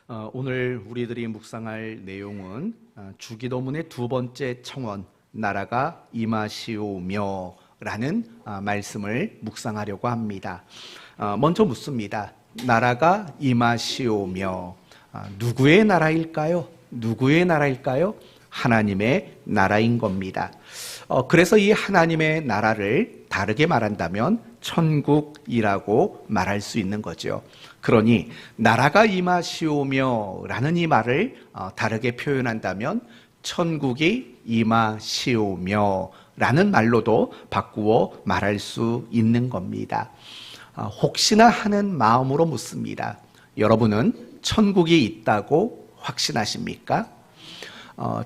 오늘 우리들이 묵상할 내용은 주기도문의 두 번째 청원, 나라가 임하시오며 라는 말씀을 묵상하려고 합니다. 먼저 묻습니다. 나라가 임하시오며 누구의 나라일까요? 누구의 나라일까요? 하나님의 나라인 겁니다. 그래서 이 하나님의 나라를 다르게 말한다면 천국이라고 말할 수 있는 거죠. 그러니 나라가 임하시오며 라는 이 말을 다르게 표현한다면 천국이 임하시오며 라는 말로도 바꾸어 말할 수 있는 겁니다. 혹시나 하는 마음으로 묻습니다. 여러분은 천국이 있다고 확신하십니까?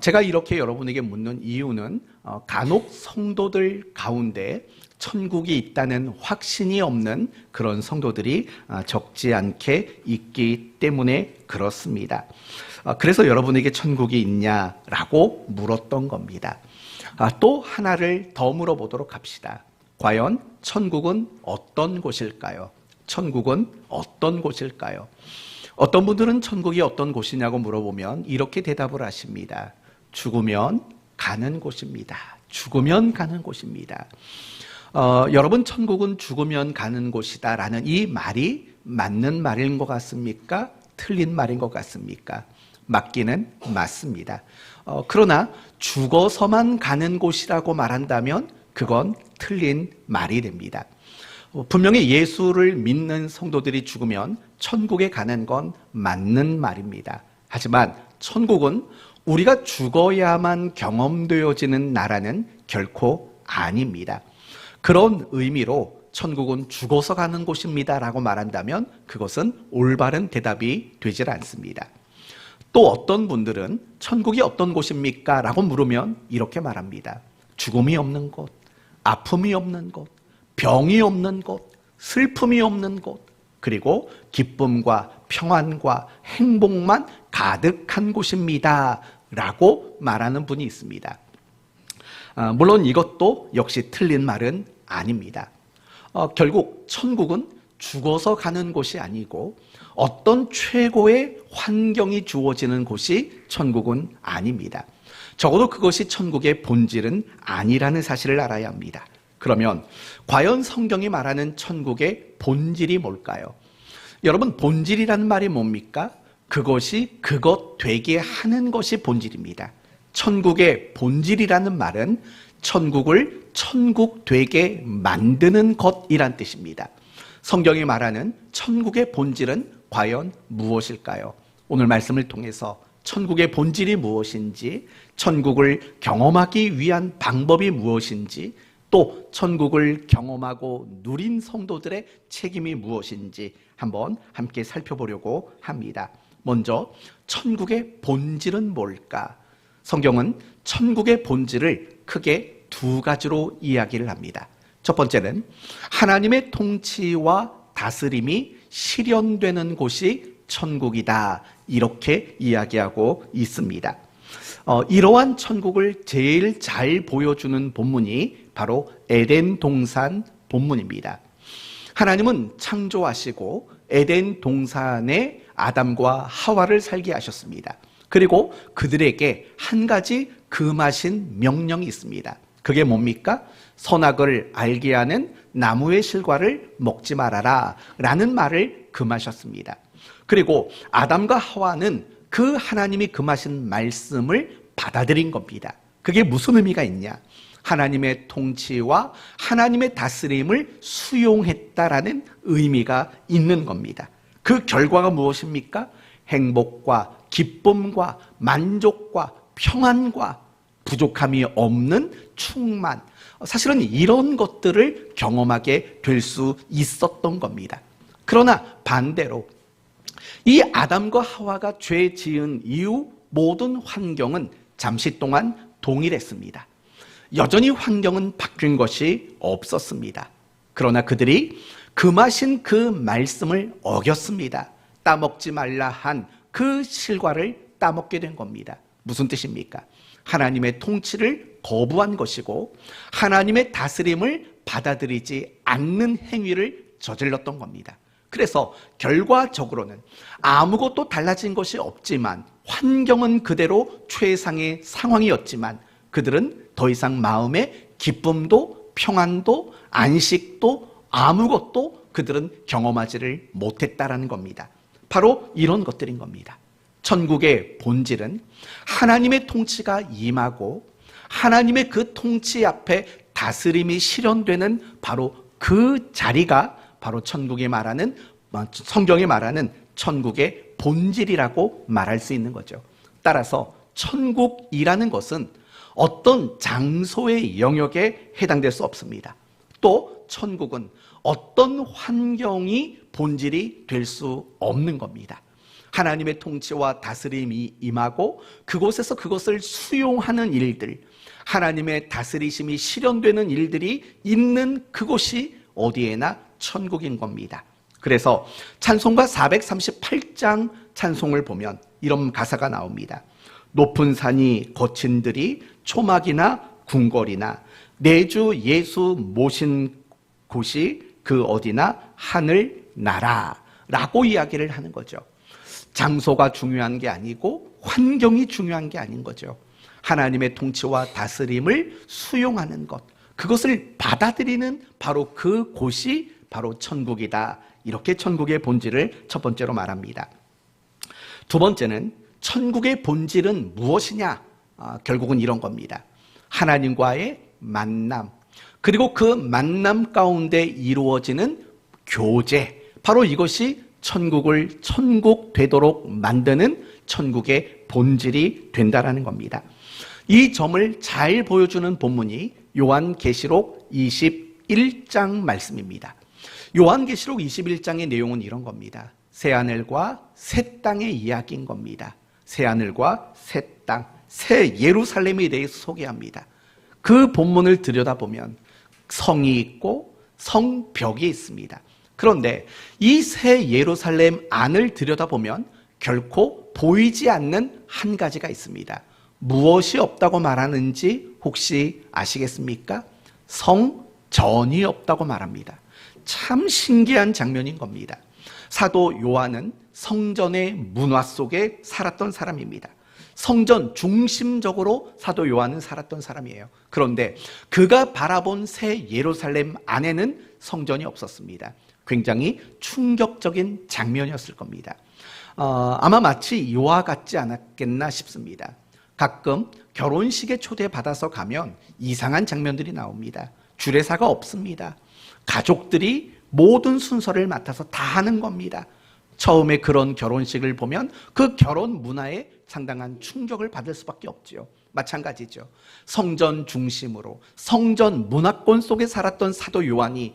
제가 이렇게 여러분에게 묻는 이유는 간혹 성도들 가운데 천국이 있다는 확신이 없는 그런 성도들이 적지 않게 있기 때문에 그렇습니다. 그래서 여러분에게 천국이 있냐라고 물었던 겁니다. 또 하나를 더 물어보도록 합시다. 과연 천국은 어떤 곳일까요? 천국은 어떤 곳일까요? 어떤 분들은 천국이 어떤 곳이냐고 물어보면 이렇게 대답을 하십니다. 죽으면 가는 곳입니다. 죽으면 가는 곳입니다. 여러분, 천국은 죽으면 가는 곳이다 라는 이 말이 맞는 말인 것 같습니까? 틀린 말인 것 같습니까? 맞기는 맞습니다. 그러나 죽어서만 가는 곳이라고 말한다면 그건 틀린 말이 됩니다. 분명히 예수를 믿는 성도들이 죽으면 천국에 가는 건 맞는 말입니다. 하지만 천국은 우리가 죽어야만 경험되어지는 나라는 결코 아닙니다. 그런 의미로 천국은 죽어서 가는 곳입니다 라고 말한다면 그것은 올바른 대답이 되질 않습니다. 또 어떤 분들은 천국이 어떤 곳입니까? 라고 물으면 이렇게 말합니다. 죽음이 없는 곳, 아픔이 없는 곳, 병이 없는 곳, 슬픔이 없는 곳, 그리고 기쁨과 평안과 행복만 가득한 곳입니다 라고 말하는 분이 있습니다. 물론 이것도 역시 틀린 말은 아닙니다. 결국 천국은 죽어서 가는 곳이 아니고 어떤 최고의 환경이 주어지는 곳이 천국은 아닙니다. 적어도 그것이 천국의 본질은 아니라는 사실을 알아야 합니다. 그러면 과연 성경이 말하는 천국의 본질이 뭘까요? 여러분, 본질이라는 말이 뭡니까? 그것이 그것 되게 하는 것이 본질입니다. 천국의 본질이라는 말은 천국을 천국 되게 만드는 것이란 뜻입니다. 성경이 말하는 천국의 본질은 과연 무엇일까요? 오늘 말씀을 통해서 천국의 본질이 무엇인지, 천국을 경험하기 위한 방법이 무엇인지, 또 천국을 경험하고 누린 성도들의 책임이 무엇인지 한번 함께 살펴보려고 합니다. 먼저 천국의 본질은 뭘까? 성경은 천국의 본질을 크게 두 가지로 이야기를 합니다. 첫 번째는 하나님의 통치와 다스림이 실현되는 곳이 천국이다, 이렇게 이야기하고 있습니다. 이러한 천국을 제일 잘 보여주는 본문이 바로 에덴 동산 본문입니다. 하나님은 창조하시고 에덴 동산에 아담과 하와를 살게 하셨습니다. 그리고 그들에게 한 가지 금하신 명령이 있습니다. 그게 뭡니까? 선악을 알게 하는 나무의 실과를 먹지 말아라 라는 말을 금하셨습니다. 그리고 아담과 하와는 그 하나님이 금하신 말씀을 받아들인 겁니다. 그게 무슨 의미가 있냐? 하나님의 통치와 하나님의 다스림을 수용했다라는 의미가 있는 겁니다. 그 결과가 무엇입니까? 행복과 기쁨과 만족과 평안과 부족함이 없는 충만, 사실은 이런 것들을 경험하게 될 수 있었던 겁니다. 그러나 반대로 이 아담과 하와가 죄 지은 이후 모든 환경은 잠시 동안 동일했습니다. 여전히 환경은 바뀐 것이 없었습니다. 그러나 그들이 금하신 그 말씀을 어겼습니다. 따먹지 말라 한 그 실과를 따먹게 된 겁니다. 무슨 뜻입니까? 하나님의 통치를 거부한 것이고 하나님의 다스림을 받아들이지 않는 행위를 저질렀던 겁니다. 그래서 결과적으로는 아무것도 달라진 것이 없지만 환경은 그대로 최상의 상황이었지만 그들은 더 이상 마음에 기쁨도 평안도 안식도 아무것도 그들은 경험하지를 못했다라는 겁니다. 바로 이런 것들인 겁니다. 천국의 본질은 하나님의 통치가 임하고 하나님의 그 통치 앞에 다스림이 실현되는 바로 그 자리가 바로 천국이 말하는, 성경이 말하는 천국의 본질이라고 말할 수 있는 거죠. 따라서 천국이라는 것은 어떤 장소의 영역에 해당될 수 없습니다. 또 천국은 어떤 환경이 본질이 될 수 없는 겁니다. 하나님의 통치와 다스림이 임하고 그곳에서 그것을 수용하는 일들, 하나님의 다스리심이 실현되는 일들이 있는 그곳이 어디에나 천국인 겁니다. 그래서 찬송가 438장 찬송을 보면 이런 가사가 나옵니다. 높은 산이 거친 들이 초막이나 궁궐이나 내 주 예수 모신 곳이 그 어디나 하늘 나라라고 이야기를 하는 거죠. 장소가 중요한 게 아니고 환경이 중요한 게 아닌 거죠. 하나님의 통치와 다스림을 수용하는 것, 그것을 받아들이는 바로 그 곳이 바로 천국이다. 이렇게 천국의 본질을 첫 번째로 말합니다. 두 번째는 천국의 본질은 무엇이냐? 결국은 이런 겁니다. 하나님과의 만남, 그리고 그 만남 가운데 이루어지는 교제, 바로 이것이 천국을 천국 되도록 만드는 천국의 본질이 된다라는 겁니다. 이 점을 잘 보여주는 본문이 요한계시록 21장 말씀입니다. 요한계시록 21장의 내용은 이런 겁니다. 새하늘과 새 땅의 이야기인 겁니다. 새하늘과 새 땅, 새 예루살렘에 대해서 소개합니다. 그 본문을 들여다보면 성이 있고 성벽이 있습니다. 그런데 이 새 예루살렘 안을 들여다보면 결코 보이지 않는 한 가지가 있습니다. 무엇이 없다고 말하는지 혹시 아시겠습니까? 성전이 없다고 말합니다. 참 신기한 장면인 겁니다. 사도 요한은 성전의 문화 속에 살았던 사람입니다. 성전 중심적으로 사도 요한은 살았던 사람이에요. 그런데 그가 바라본 새 예루살렘 안에는 성전이 없었습니다. 굉장히 충격적인 장면이었을 겁니다. 아마 마치 이와 같지 않았겠나 싶습니다. 가끔 결혼식에 초대받아서 가면 이상한 장면들이 나옵니다. 주례사가 없습니다. 가족들이 모든 순서를 맡아서 다 하는 겁니다. 처음에 그런 결혼식을 보면 그 결혼 문화에 상당한 충격을 받을 수밖에 없지요. 마찬가지죠. 성전 중심으로 성전 문화권 속에 살았던 사도 요한이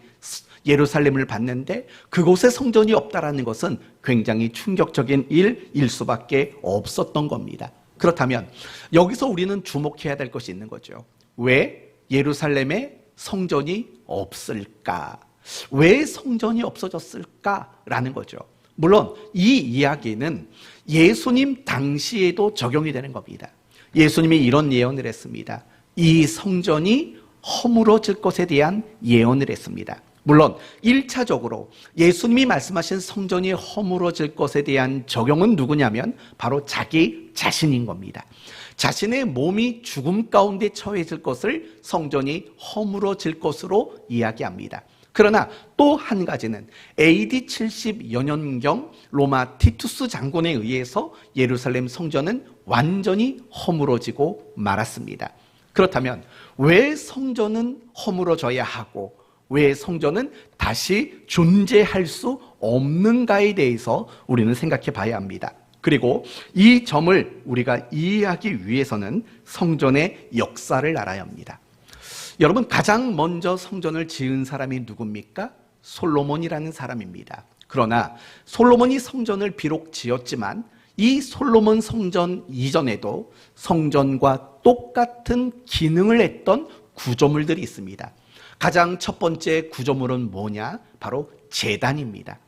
예루살렘을 봤는데 그곳에 성전이 없다라는 것은 굉장히 충격적인 일일 수밖에 없었던 겁니다. 그렇다면 여기서 우리는 주목해야 될 것이 있는 거죠. 왜 예루살렘에 성전이 없을까? 왜 성전이 없어졌을까라는 거죠. 물론 이 이야기는 예수님 당시에도 적용이 되는 겁니다. 예수님이 이런 예언을 했습니다. 이 성전이 허물어질 것에 대한 예언을 했습니다. 물론 1차적으로 예수님이 말씀하신 성전이 허물어질 것에 대한 적용은 누구냐면 바로 자기 자신인 겁니다. 자신의 몸이 죽음 가운데 처해질 것을 성전이 허물어질 것으로 이야기합니다. 그러나 또 한 가지는 AD 70여 년경 로마 티투스 장군에 의해서 예루살렘 성전은 완전히 허물어지고 말았습니다. 그렇다면 왜 성전은 허물어져야 하고 왜 성전은 다시 존재할 수 없는가에 대해서 우리는 생각해 봐야 합니다. 그리고 이 점을 우리가 이해하기 위해서는 성전의 역사를 알아야 합니다. 여러분, 가장 먼저 성전을 지은 사람이 누굽니까? 솔로몬이라는 사람입니다. 그러나 솔로몬이 성전을 비록 지었지만 이 솔로몬 성전 이전에도 성전과 똑같은 기능을 했던 구조물들이 있습니다. 가장 첫 번째 구조물은 뭐냐? 바로 제단입니다.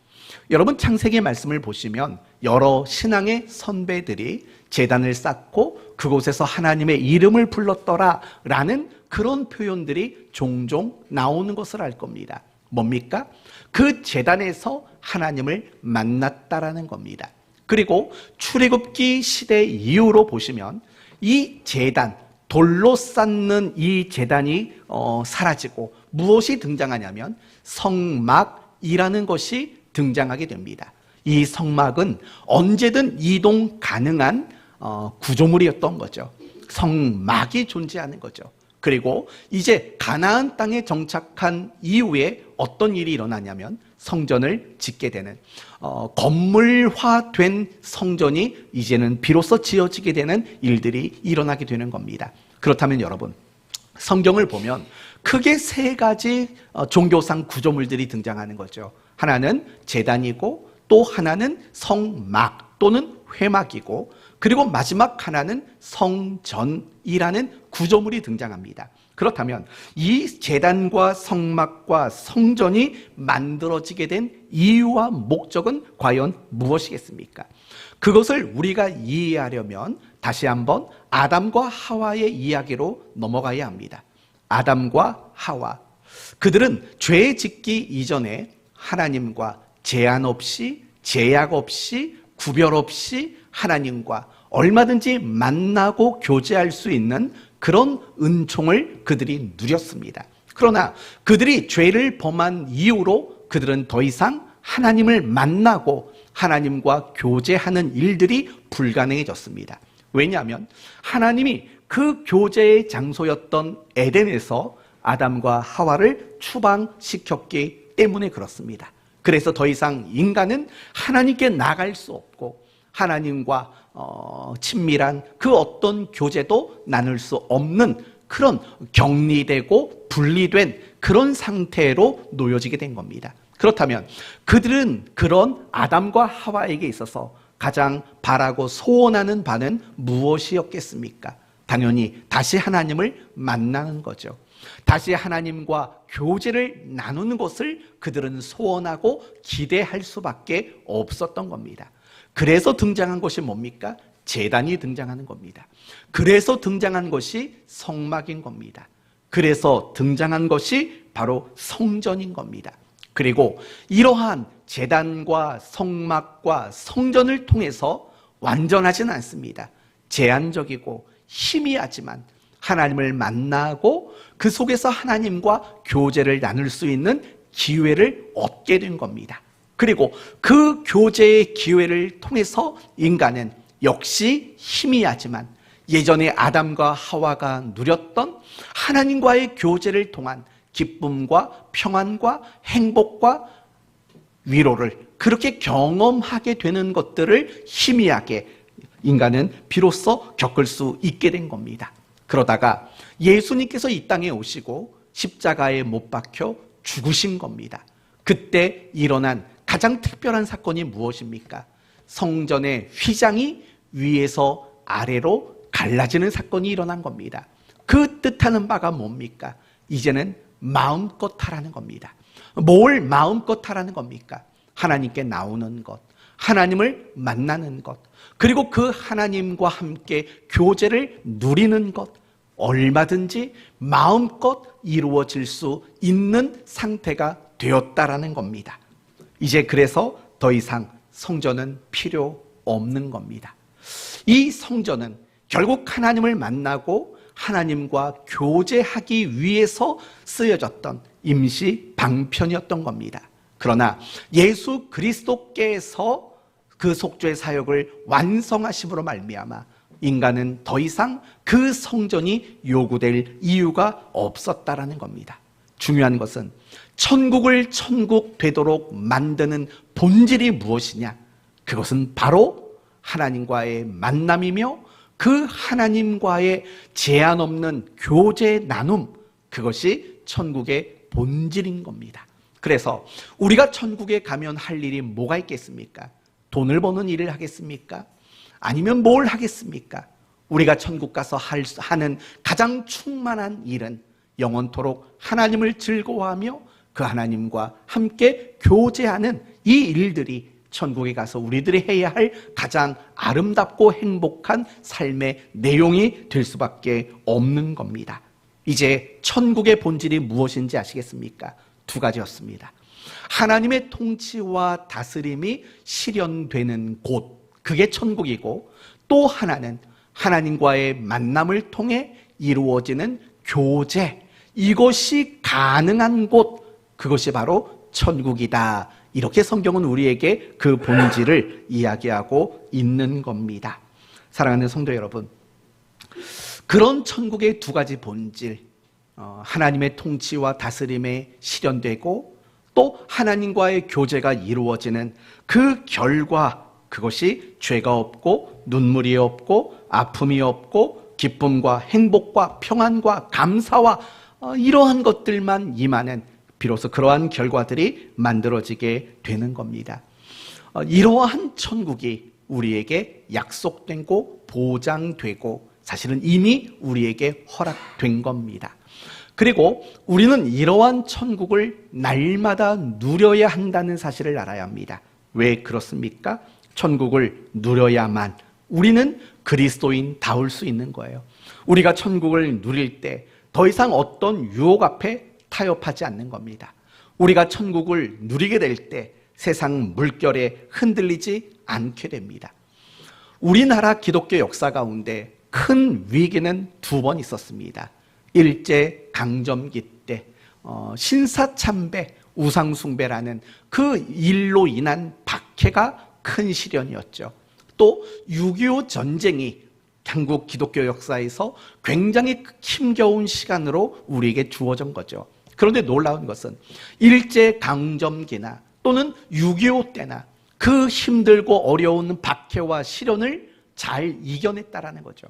여러분, 창세기 말씀을 보시면 여러 신앙의 선배들이 제단을 쌓고 그곳에서 하나님의 이름을 불렀더라라는 그런 표현들이 종종 나오는 것을 알 겁니다. 뭡니까? 그 제단에서 하나님을 만났다라는 겁니다. 그리고 출애굽기 시대 이후로 보시면 이 제단, 돌로 쌓는 이 제단이 사라지고 무엇이 등장하냐면 성막이라는 것이 등장하게 됩니다. 이 성막은 언제든 이동 가능한 구조물이었던 거죠. 성막이 존재하는 거죠. 그리고 이제 가나안 땅에 정착한 이후에 어떤 일이 일어나냐면 성전을 짓게 되는 건물화된 성전이 이제는 비로소 지어지게 되는 일들이 일어나게 되는 겁니다. 그렇다면 여러분, 성경을 보면 크게 세 가지 종교상 구조물들이 등장하는 거죠. 하나는 제단이고 또 하나는 성막 또는 회막이고 그리고 마지막 하나는 성전이라는 구조물이 등장합니다. 그렇다면 이 제단과 성막과 성전이 만들어지게 된 이유와 목적은 과연 무엇이겠습니까? 그것을 우리가 이해하려면 다시 한번 아담과 하와의 이야기로 넘어가야 합니다. 아담과 하와, 그들은 죄 짓기 이전에 하나님과 제한 없이, 제약 없이, 구별 없이 하나님과 얼마든지 만나고 교제할 수 있는 그런 은총을 그들이 누렸습니다. 그러나 그들이 죄를 범한 이후로 그들은 더 이상 하나님을 만나고 하나님과 교제하는 일들이 불가능해졌습니다. 왜냐하면 하나님이 그 교제의 장소였던 에덴에서 아담과 하와를 추방시켰기 때문에 그렇습니다. 그래서 더 이상 인간은 하나님께 나갈 수 없고 하나님과 친밀한 그 어떤 교제도 나눌 수 없는 그런 격리되고 분리된 그런 상태로 놓여지게 된 겁니다. 그렇다면 그들은 그런 아담과 하와에게 있어서 가장 바라고 소원하는 바는 무엇이었겠습니까? 당연히 다시 하나님을 만나는 거죠. 다시 하나님과 교제를 나누는 것을 그들은 소원하고 기대할 수밖에 없었던 겁니다. 그래서 등장한 것이 뭡니까? 제단이 등장하는 겁니다. 그래서 등장한 것이 성막인 겁니다. 그래서 등장한 것이 바로 성전인 겁니다. 그리고 이러한 제단과 성막과 성전을 통해서 완전하지는 않습니다. 제한적이고 희미하지만 하나님을 만나고 그 속에서 하나님과 교제를 나눌 수 있는 기회를 얻게 된 겁니다. 그리고 그 교제의 기회를 통해서 인간은 역시 희미하지만 예전에 아담과 하와가 누렸던 하나님과의 교제를 통한 기쁨과 평안과 행복과 위로를 그렇게 경험하게 되는 것들을 희미하게 인간은 비로소 겪을 수 있게 된 겁니다. 그러다가 예수님께서 이 땅에 오시고 십자가에 못 박혀 죽으신 겁니다. 그때 일어난 가장 특별한 사건이 무엇입니까? 성전의 휘장이 위에서 아래로 갈라지는 사건이 일어난 겁니다. 그 뜻하는 바가 뭡니까? 이제는 마음껏 하라는 겁니다. 뭘 마음껏 하라는 겁니까? 하나님께 나오는 것, 하나님을 만나는 것, 그리고 그 하나님과 함께 교제를 누리는 것, 얼마든지 마음껏 이루어질 수 있는 상태가 되었다라는 겁니다. 이제 그래서 더 이상 성전은 필요 없는 겁니다. 이 성전은 결국 하나님을 만나고 하나님과 교제하기 위해서 쓰여졌던 임시 방편이었던 겁니다. 그러나 예수 그리스도께서 그 속죄 사역을 완성하심으로 말미암아 인간은 더 이상 그 성전이 요구될 이유가 없었다라는 겁니다. 중요한 것은 천국을 천국 되도록 만드는 본질이 무엇이냐? 그것은 바로 하나님과의 만남이며 그 하나님과의 제한 없는 교제 나눔, 그것이 천국의 본질인 겁니다. 그래서 우리가 천국에 가면 할 일이 뭐가 있겠습니까? 돈을 버는 일을 하겠습니까? 아니면 뭘 하겠습니까? 우리가 천국 가서 하는 가장 충만한 일은 영원토록 하나님을 즐거워하며 그 하나님과 함께 교제하는 이 일들이 천국에 가서 우리들이 해야 할 가장 아름답고 행복한 삶의 내용이 될 수밖에 없는 겁니다. 이제 천국의 본질이 무엇인지 아시겠습니까? 두 가지였습니다. 하나님의 통치와 다스림이 실현되는 곳, 그게 천국이고, 또 하나는 하나님과의 만남을 통해 이루어지는 교제, 이것이 가능한 곳, 그것이 바로 천국이다. 이렇게 성경은 우리에게 그 본질을 이야기하고 있는 겁니다. 사랑하는 성도 여러분, 그런 천국의 두 가지 본질, 하나님의 통치와 다스림에 실현되고 또 하나님과의 교제가 이루어지는 그 결과, 그것이 죄가 없고 눈물이 없고 아픔이 없고 기쁨과 행복과 평안과 감사와 이러한 것들만 임하는, 비로소 그러한 결과들이 만들어지게 되는 겁니다. 이러한 천국이 우리에게 약속되고 보장되고 사실은 이미 우리에게 허락된 겁니다. 그리고 우리는 이러한 천국을 날마다 누려야 한다는 사실을 알아야 합니다. 왜 그렇습니까? 천국을 누려야만 우리는 그리스도인다울 수 있는 거예요. 우리가 천국을 누릴 때 더 이상 어떤 유혹 앞에 타협하지 않는 겁니다. 우리가 천국을 누리게 될 때 세상 물결에 흔들리지 않게 됩니다. 우리나라 기독교 역사 가운데 큰 위기는 두 번 있었습니다. 일제 강점기 때 신사참배, 우상숭배라는 그 일로 인한 박해가 큰 시련이었죠. 또 6.25 전쟁이 한국 기독교 역사에서 굉장히 힘겨운 시간으로 우리에게 주어진 거죠. 그런데 놀라운 것은 일제 강점기나 또는 6.25 때나 그 힘들고 어려운 박해와 시련을 잘 이겨냈다라는 거죠.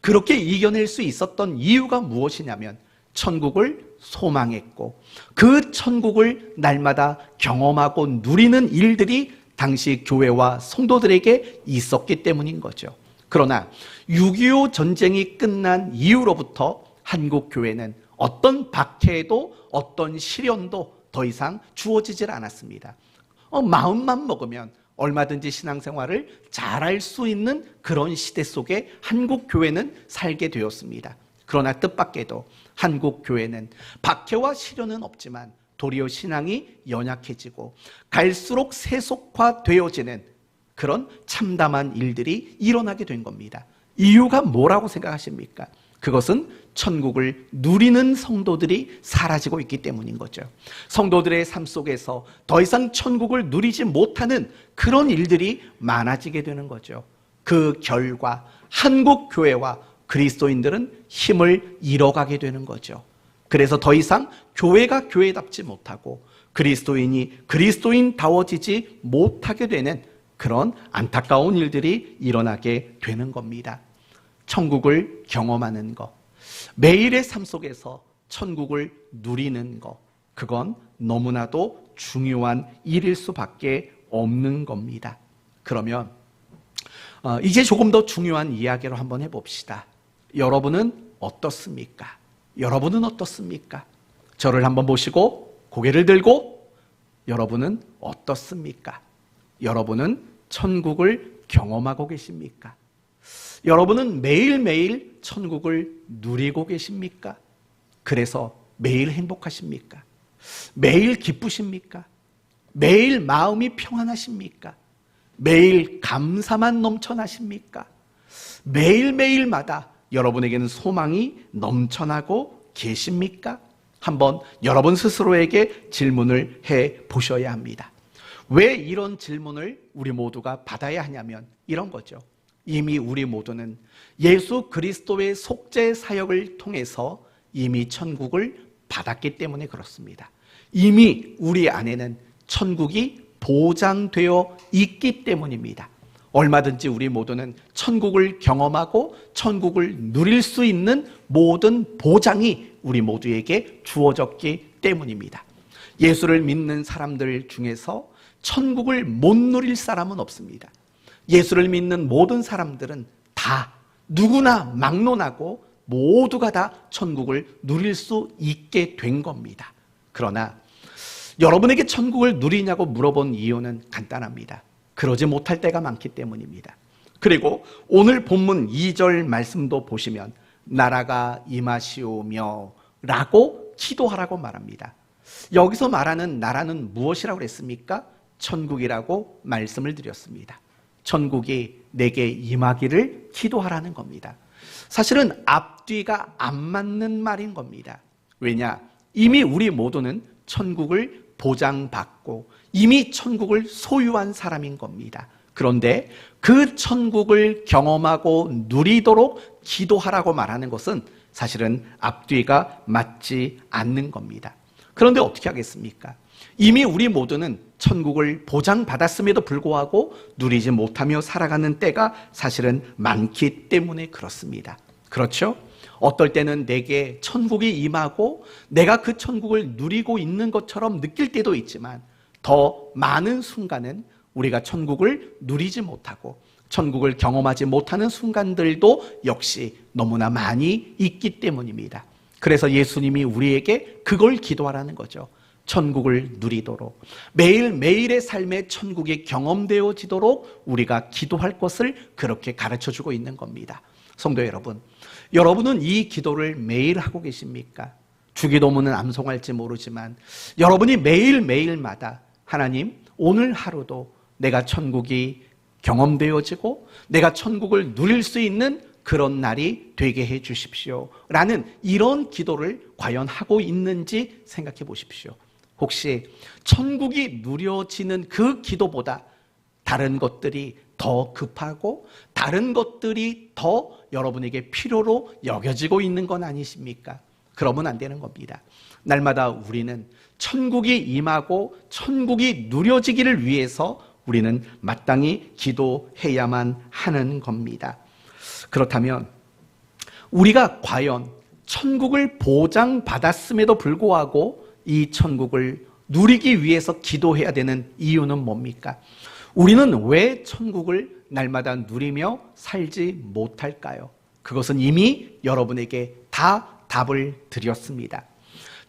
그렇게 이겨낼 수 있었던 이유가 무엇이냐면 천국을 소망했고 그 천국을 날마다 경험하고 누리는 일들이 당시 교회와 성도들에게 있었기 때문인 거죠. 그러나 6.25 전쟁이 끝난 이후로부터 한국 교회는 어떤 박해도 어떤 시련도 더 이상 주어지질 않았습니다. 마음만 먹으면 얼마든지 신앙생활을 잘할 수 있는 그런 시대 속에 한국 교회는 살게 되었습니다. 그러나 뜻밖에도 한국 교회는 박해와 시련은 없지만 도리어 신앙이 연약해지고 갈수록 세속화되어지는 그런 참담한 일들이 일어나게 된 겁니다. 이유가 뭐라고 생각하십니까? 그것은 천국을 누리는 성도들이 사라지고 있기 때문인 거죠. 성도들의 삶 속에서 더 이상 천국을 누리지 못하는 그런 일들이 많아지게 되는 거죠. 그 결과 한국 교회와 그리스도인들은 힘을 잃어가게 되는 거죠. 그래서 더 이상 교회가 교회답지 못하고 그리스도인이 그리스도인다워지지 못하게 되는 그런 안타까운 일들이 일어나게 되는 겁니다. 천국을 경험하는 것, 매일의 삶 속에서 천국을 누리는 것, 그건 너무나도 중요한 일일 수밖에 없는 겁니다. 그러면 이제 조금 더 중요한 이야기를 한번 해봅시다. 여러분은 어떻습니까? 여러분은 어떻습니까? 저를 한번 보시고 고개를 들고 여러분은 어떻습니까? 여러분은 천국을 경험하고 계십니까? 여러분은 매일매일 천국을 누리고 계십니까? 그래서 매일 행복하십니까? 매일 기쁘십니까? 매일 마음이 평안하십니까? 매일 감사만 넘쳐나십니까? 매일매일마다 여러분에게는 소망이 넘쳐나고 계십니까? 한번 여러분 스스로에게 질문을 해 보셔야 합니다. 왜 이런 질문을 우리 모두가 받아야 하냐면 이런 거죠. 이미 우리 모두는 예수 그리스도의 속죄 사역을 통해서 이미 천국을 받았기 때문에 그렇습니다. 이미 우리 안에는 천국이 보장되어 있기 때문입니다. 얼마든지 우리 모두는 천국을 경험하고 천국을 누릴 수 있는 모든 보장이 우리 모두에게 주어졌기 때문입니다. 예수를 믿는 사람들 중에서 천국을 못 누릴 사람은 없습니다. 예수를 믿는 모든 사람들은 다 누구나 막론하고 모두가 다 천국을 누릴 수 있게 된 겁니다. 그러나 여러분에게 천국을 누리냐고 물어본 이유는 간단합니다. 그러지 못할 때가 많기 때문입니다. 그리고 오늘 본문 2절 말씀도 보시면 나라가 임하시오며 라고 기도하라고 말합니다. 여기서 말하는 나라는 무엇이라고 그랬습니까? 천국이라고 말씀을 드렸습니다. 천국이 내게 임하기를 기도하라는 겁니다. 사실은 앞뒤가 안 맞는 말인 겁니다. 왜냐? 이미 우리 모두는 천국을 보장받고 이미 천국을 소유한 사람인 겁니다. 그런데 그 천국을 경험하고 누리도록 기도하라고 말하는 것은 사실은 앞뒤가 맞지 않는 겁니다. 그런데 어떻게 하겠습니까? 이미 우리 모두는 천국을 보장받았음에도 불구하고 누리지 못하며 살아가는 때가 사실은 많기 때문에 그렇습니다. 그렇죠? 어떨 때는 내게 천국이 임하고 내가 그 천국을 누리고 있는 것처럼 느낄 때도 있지만 더 많은 순간은 우리가 천국을 누리지 못하고 천국을 경험하지 못하는 순간들도 역시 너무나 많이 있기 때문입니다. 그래서 예수님이 우리에게 그걸 기도하라는 거죠. 천국을 누리도록, 매일매일의 삶의 천국이 경험되어지도록 우리가 기도할 것을 그렇게 가르쳐주고 있는 겁니다. 성도 여러분, 여러분은 이 기도를 매일 하고 계십니까? 주기도문은 암송할지 모르지만 여러분이 매일매일마다 하나님, 오늘 하루도 내가 천국이 경험되어지고 내가 천국을 누릴 수 있는 그런 날이 되게 해 주십시오 라는 이런 기도를 과연 하고 있는지 생각해 보십시오. 혹시 천국이 누려지는 그 기도보다 다른 것들이 더 급하고 다른 것들이 더 여러분에게 필요로 여겨지고 있는 건 아니십니까? 그러면 안 되는 겁니다. 날마다 우리는 천국이 임하고 천국이 누려지기를 위해서 우리는 마땅히 기도해야만 하는 겁니다. 그렇다면 우리가 과연 천국을 보장받았음에도 불구하고 이 천국을 누리기 위해서 기도해야 되는 이유는 뭡니까? 우리는 왜 천국을 날마다 누리며 살지 못할까요? 그것은 이미 여러분에게 다 답을 드렸습니다.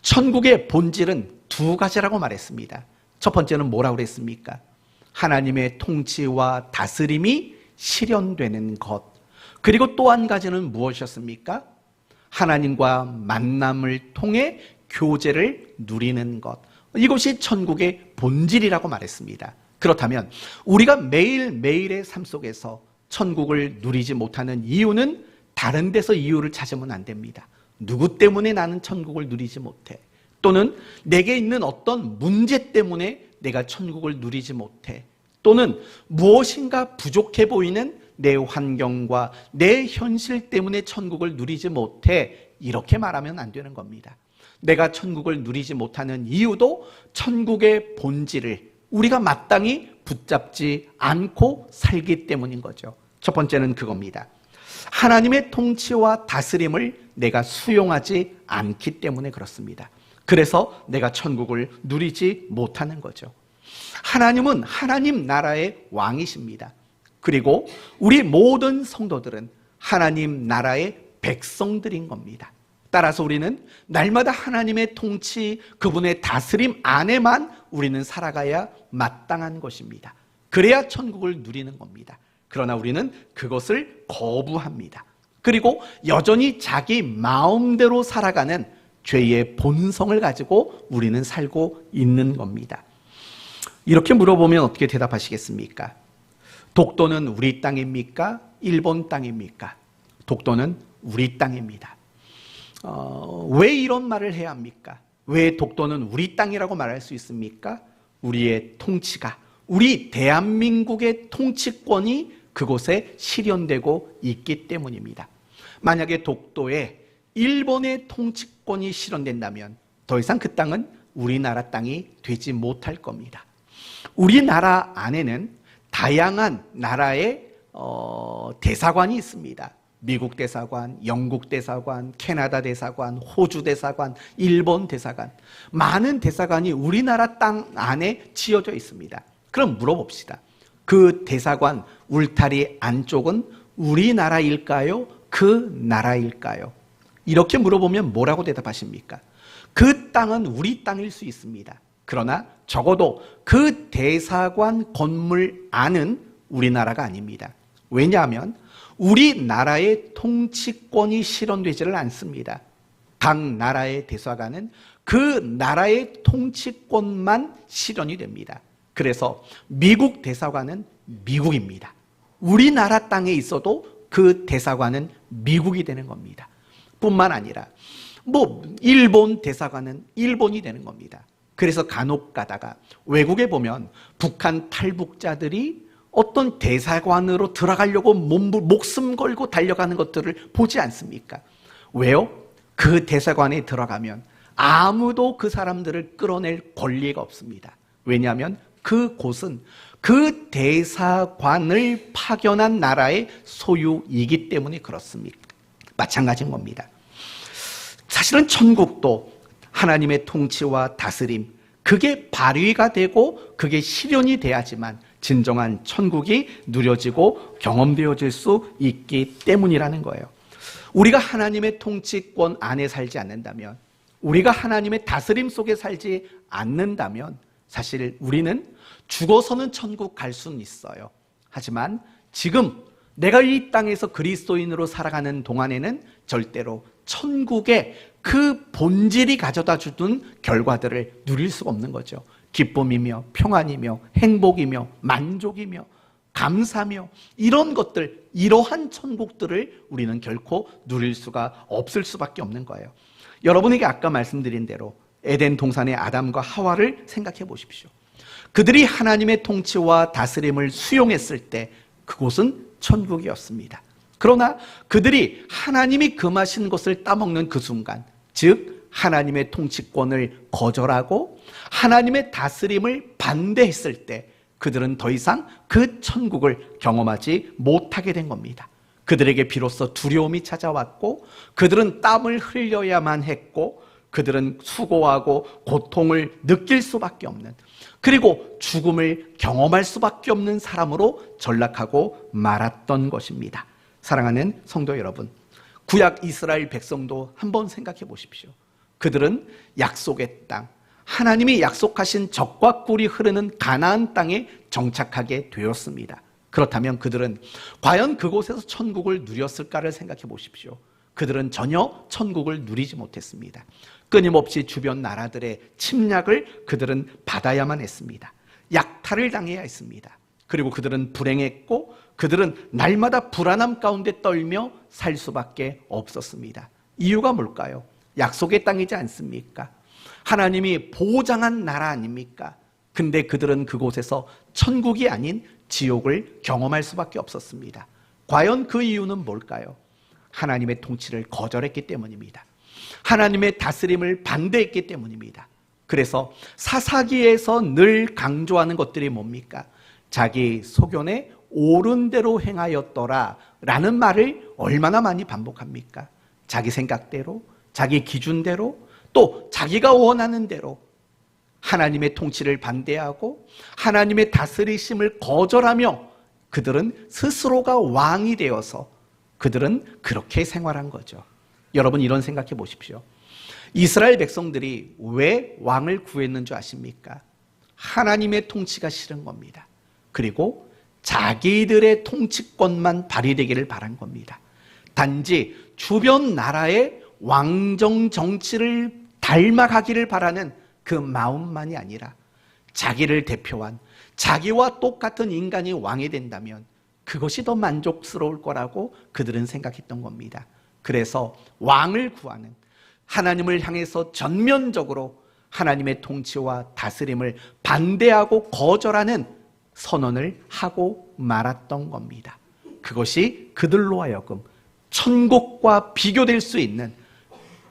천국의 본질은 두 가지라고 말했습니다. 첫 번째는 뭐라고 그랬습니까? 하나님의 통치와 다스림이 실현되는 것. 그리고 또 한 가지는 무엇이었습니까? 하나님과 만남을 통해 교제를 누리는 것. 이것이 천국의 본질이라고 말했습니다. 그렇다면 우리가 매일매일의 삶 속에서 천국을 누리지 못하는 이유는 다른 데서 이유를 찾으면 안 됩니다. 누구 때문에 나는 천국을 누리지 못해? 또는 내게 있는 어떤 문제 때문에 내가 천국을 누리지 못해? 또는 무엇인가 부족해 보이는 내 환경과 내 현실 때문에 천국을 누리지 못해? 이렇게 말하면 안 되는 겁니다. 내가 천국을 누리지 못하는 이유도 천국의 본질을 우리가 마땅히 붙잡지 않고 살기 때문인 거죠. 첫 번째는 그겁니다. 하나님의 통치와 다스림을 내가 수용하지 않기 때문에 그렇습니다. 그래서 내가 천국을 누리지 못하는 거죠. 하나님은 하나님 나라의 왕이십니다. 그리고 우리 모든 성도들은 하나님 나라의 백성들인 겁니다. 따라서 우리는 날마다 하나님의 통치, 그분의 다스림 안에만 우리는 살아가야 마땅한 것입니다. 그래야 천국을 누리는 겁니다. 그러나 우리는 그것을 거부합니다. 그리고 여전히 자기 마음대로 살아가는 죄의 본성을 가지고 우리는 살고 있는 겁니다. 이렇게 물어보면 어떻게 대답하시겠습니까? 독도는 우리 땅입니까? 일본 땅입니까? 독도는 우리 땅입니다. 왜 이런 말을 해야 합니까? 왜 독도는 우리 땅이라고 말할 수 있습니까? 우리의 통치가, 우리 대한민국의 통치권이 그곳에 실현되고 있기 때문입니다. 만약에 독도에 일본의 통치권이 실현된다면 더 이상 그 땅은 우리나라 땅이 되지 못할 겁니다. 우리나라 안에는 다양한 나라의 대사관이 있습니다. 미국 대사관, 영국 대사관, 캐나다 대사관, 호주 대사관, 일본 대사관, 많은 대사관이 우리나라 땅 안에 지어져 있습니다. 그럼 물어봅시다. 그 대사관 울타리 안쪽은 우리나라일까요? 그 나라일까요? 이렇게 물어보면 뭐라고 대답하십니까? 그 땅은 우리 땅일 수 있습니다. 그러나 적어도 그 대사관 건물 안은 우리나라가 아닙니다. 왜냐하면 우리나라의 통치권이 실현되지를 않습니다. 각 나라의 대사관은 그 나라의 통치권만 실현이 됩니다. 그래서 미국 대사관은 미국입니다. 우리나라 땅에 있어도 그 대사관은 미국이 되는 겁니다. 뿐만 아니라 일본 대사관은 일본이 되는 겁니다. 그래서 간혹 가다가 외국에 보면 북한 탈북자들이 어떤 대사관으로 들어가려고 목숨 걸고 달려가는 것들을 보지 않습니까? 왜요? 그 대사관에 들어가면 아무도 그 사람들을 끌어낼 권리가 없습니다. 왜냐하면 그곳은 그 대사관을 파견한 나라의 소유이기 때문에 그렇습니다. 마찬가지인 겁니다. 사실은 천국도 하나님의 통치와 다스림, 그게 발휘가 되고 그게 실현이 돼야지만 진정한 천국이 누려지고 경험되어질 수 있기 때문이라는 거예요. 우리가 하나님의 통치권 안에 살지 않는다면, 우리가 하나님의 다스림 속에 살지 않는다면 사실 우리는 죽어서는 천국 갈 수는 있어요. 하지만 지금 내가 이 땅에서 그리스도인으로 살아가는 동안에는 절대로 천국의 그 본질이 가져다 주는 결과들을 누릴 수가 없는 거죠. 기쁨이며 평안이며 행복이며 만족이며 감사며 이런 것들, 이러한 천국들을 우리는 결코 누릴 수가 없을 수밖에 없는 거예요. 여러분에게 아까 말씀드린 대로 에덴 동산의 아담과 하와를 생각해 보십시오. 그들이 하나님의 통치와 다스림을 수용했을 때 그곳은 천국이었습니다. 그러나 그들이 하나님이 금하신 것을 따먹는 그 순간, 즉 하나님의 통치권을 거절하고 하나님의 다스림을 반대했을 때 그들은 더 이상 그 천국을 경험하지 못하게 된 겁니다. 그들에게 비로소 두려움이 찾아왔고 그들은 땀을 흘려야만 했고 그들은 수고하고 고통을 느낄 수밖에 없는, 그리고 죽음을 경험할 수밖에 없는 사람으로 전락하고 말았던 것입니다. 사랑하는 성도 여러분, 구약 이스라엘 백성도 한번 생각해 보십시오. 그들은 약속의 땅, 하나님이 약속하신 젖과 꿀이 흐르는 가나안 땅에 정착하게 되었습니다. 그렇다면 그들은 과연 그곳에서 천국을 누렸을까를 생각해 보십시오. 그들은 전혀 천국을 누리지 못했습니다. 끊임없이 주변 나라들의 침략을 그들은 받아야만 했습니다. 약탈을 당해야 했습니다. 그리고 그들은 불행했고 그들은 날마다 불안함 가운데 떨며 살 수밖에 없었습니다. 이유가 뭘까요? 약속의 땅이지 않습니까? 하나님이 보장한 나라 아닙니까? 근데 그들은 그곳에서 천국이 아닌 지옥을 경험할 수밖에 없었습니다. 과연 그 이유는 뭘까요? 하나님의 통치를 거절했기 때문입니다. 하나님의 다스림을 반대했기 때문입니다. 그래서 사사기에서 늘 강조하는 것들이 뭡니까? 자기 소견에 옳은 대로 행하였더라 라는 말을 얼마나 많이 반복합니까? 자기 생각대로, 자기 기준대로, 또 자기가 원하는 대로 하나님의 통치를 반대하고 하나님의 다스리심을 거절하며 그들은 스스로가 왕이 되어서 그들은 그렇게 생활한 거죠. 여러분, 이런 생각해 보십시오. 이스라엘 백성들이 왜 왕을 구했는 줄 아십니까? 하나님의 통치가 싫은 겁니다. 그리고 자기들의 통치권만 발휘되기를 바란 겁니다. 단지 주변 나라의 왕정 정치를 닮아가기를 바라는 그 마음만이 아니라 자기를 대표한 자기와 똑같은 인간이 왕이 된다면 그것이 더 만족스러울 거라고 그들은 생각했던 겁니다. 그래서 왕을 구하는, 하나님을 향해서 전면적으로 하나님의 통치와 다스림을 반대하고 거절하는 선언을 하고 말았던 겁니다. 그것이 그들로 하여금 천국과 비교될 수 있는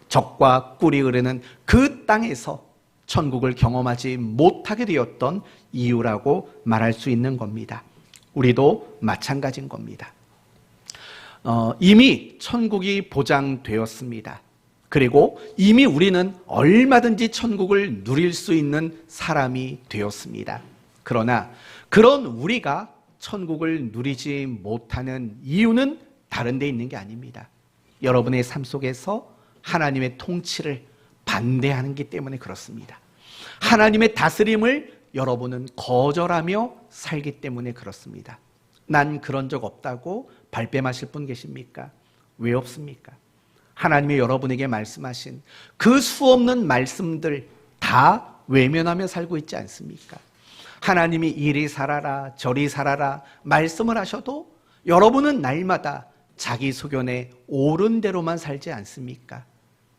젖과 꿀이 흐르는 그 땅에서 천국을 경험하지 못하게 되었던 이유라고 말할 수 있는 겁니다. 우리도 마찬가지인 겁니다. 이미 천국이 보장되었습니다. 그리고 이미 우리는 얼마든지 천국을 누릴 수 있는 사람이 되었습니다. 그러나 그런 우리가 천국을 누리지 못하는 이유는 다른 데 있는 게 아닙니다. 여러분의 삶 속에서 하나님의 통치를 반대하는 것 때문에 그렇습니다. 하나님의 다스림을 여러분은 거절하며 살기 때문에 그렇습니다. 난 그런 적 없다고 발뺌하실 분 계십니까? 왜 없습니까? 하나님이 여러분에게 말씀하신 그 수없는 말씀들 다 외면하며 살고 있지 않습니까? 하나님이 이리 살아라 저리 살아라 말씀을 하셔도 여러분은 날마다 자기 소견에 옳은 대로만 살지 않습니까?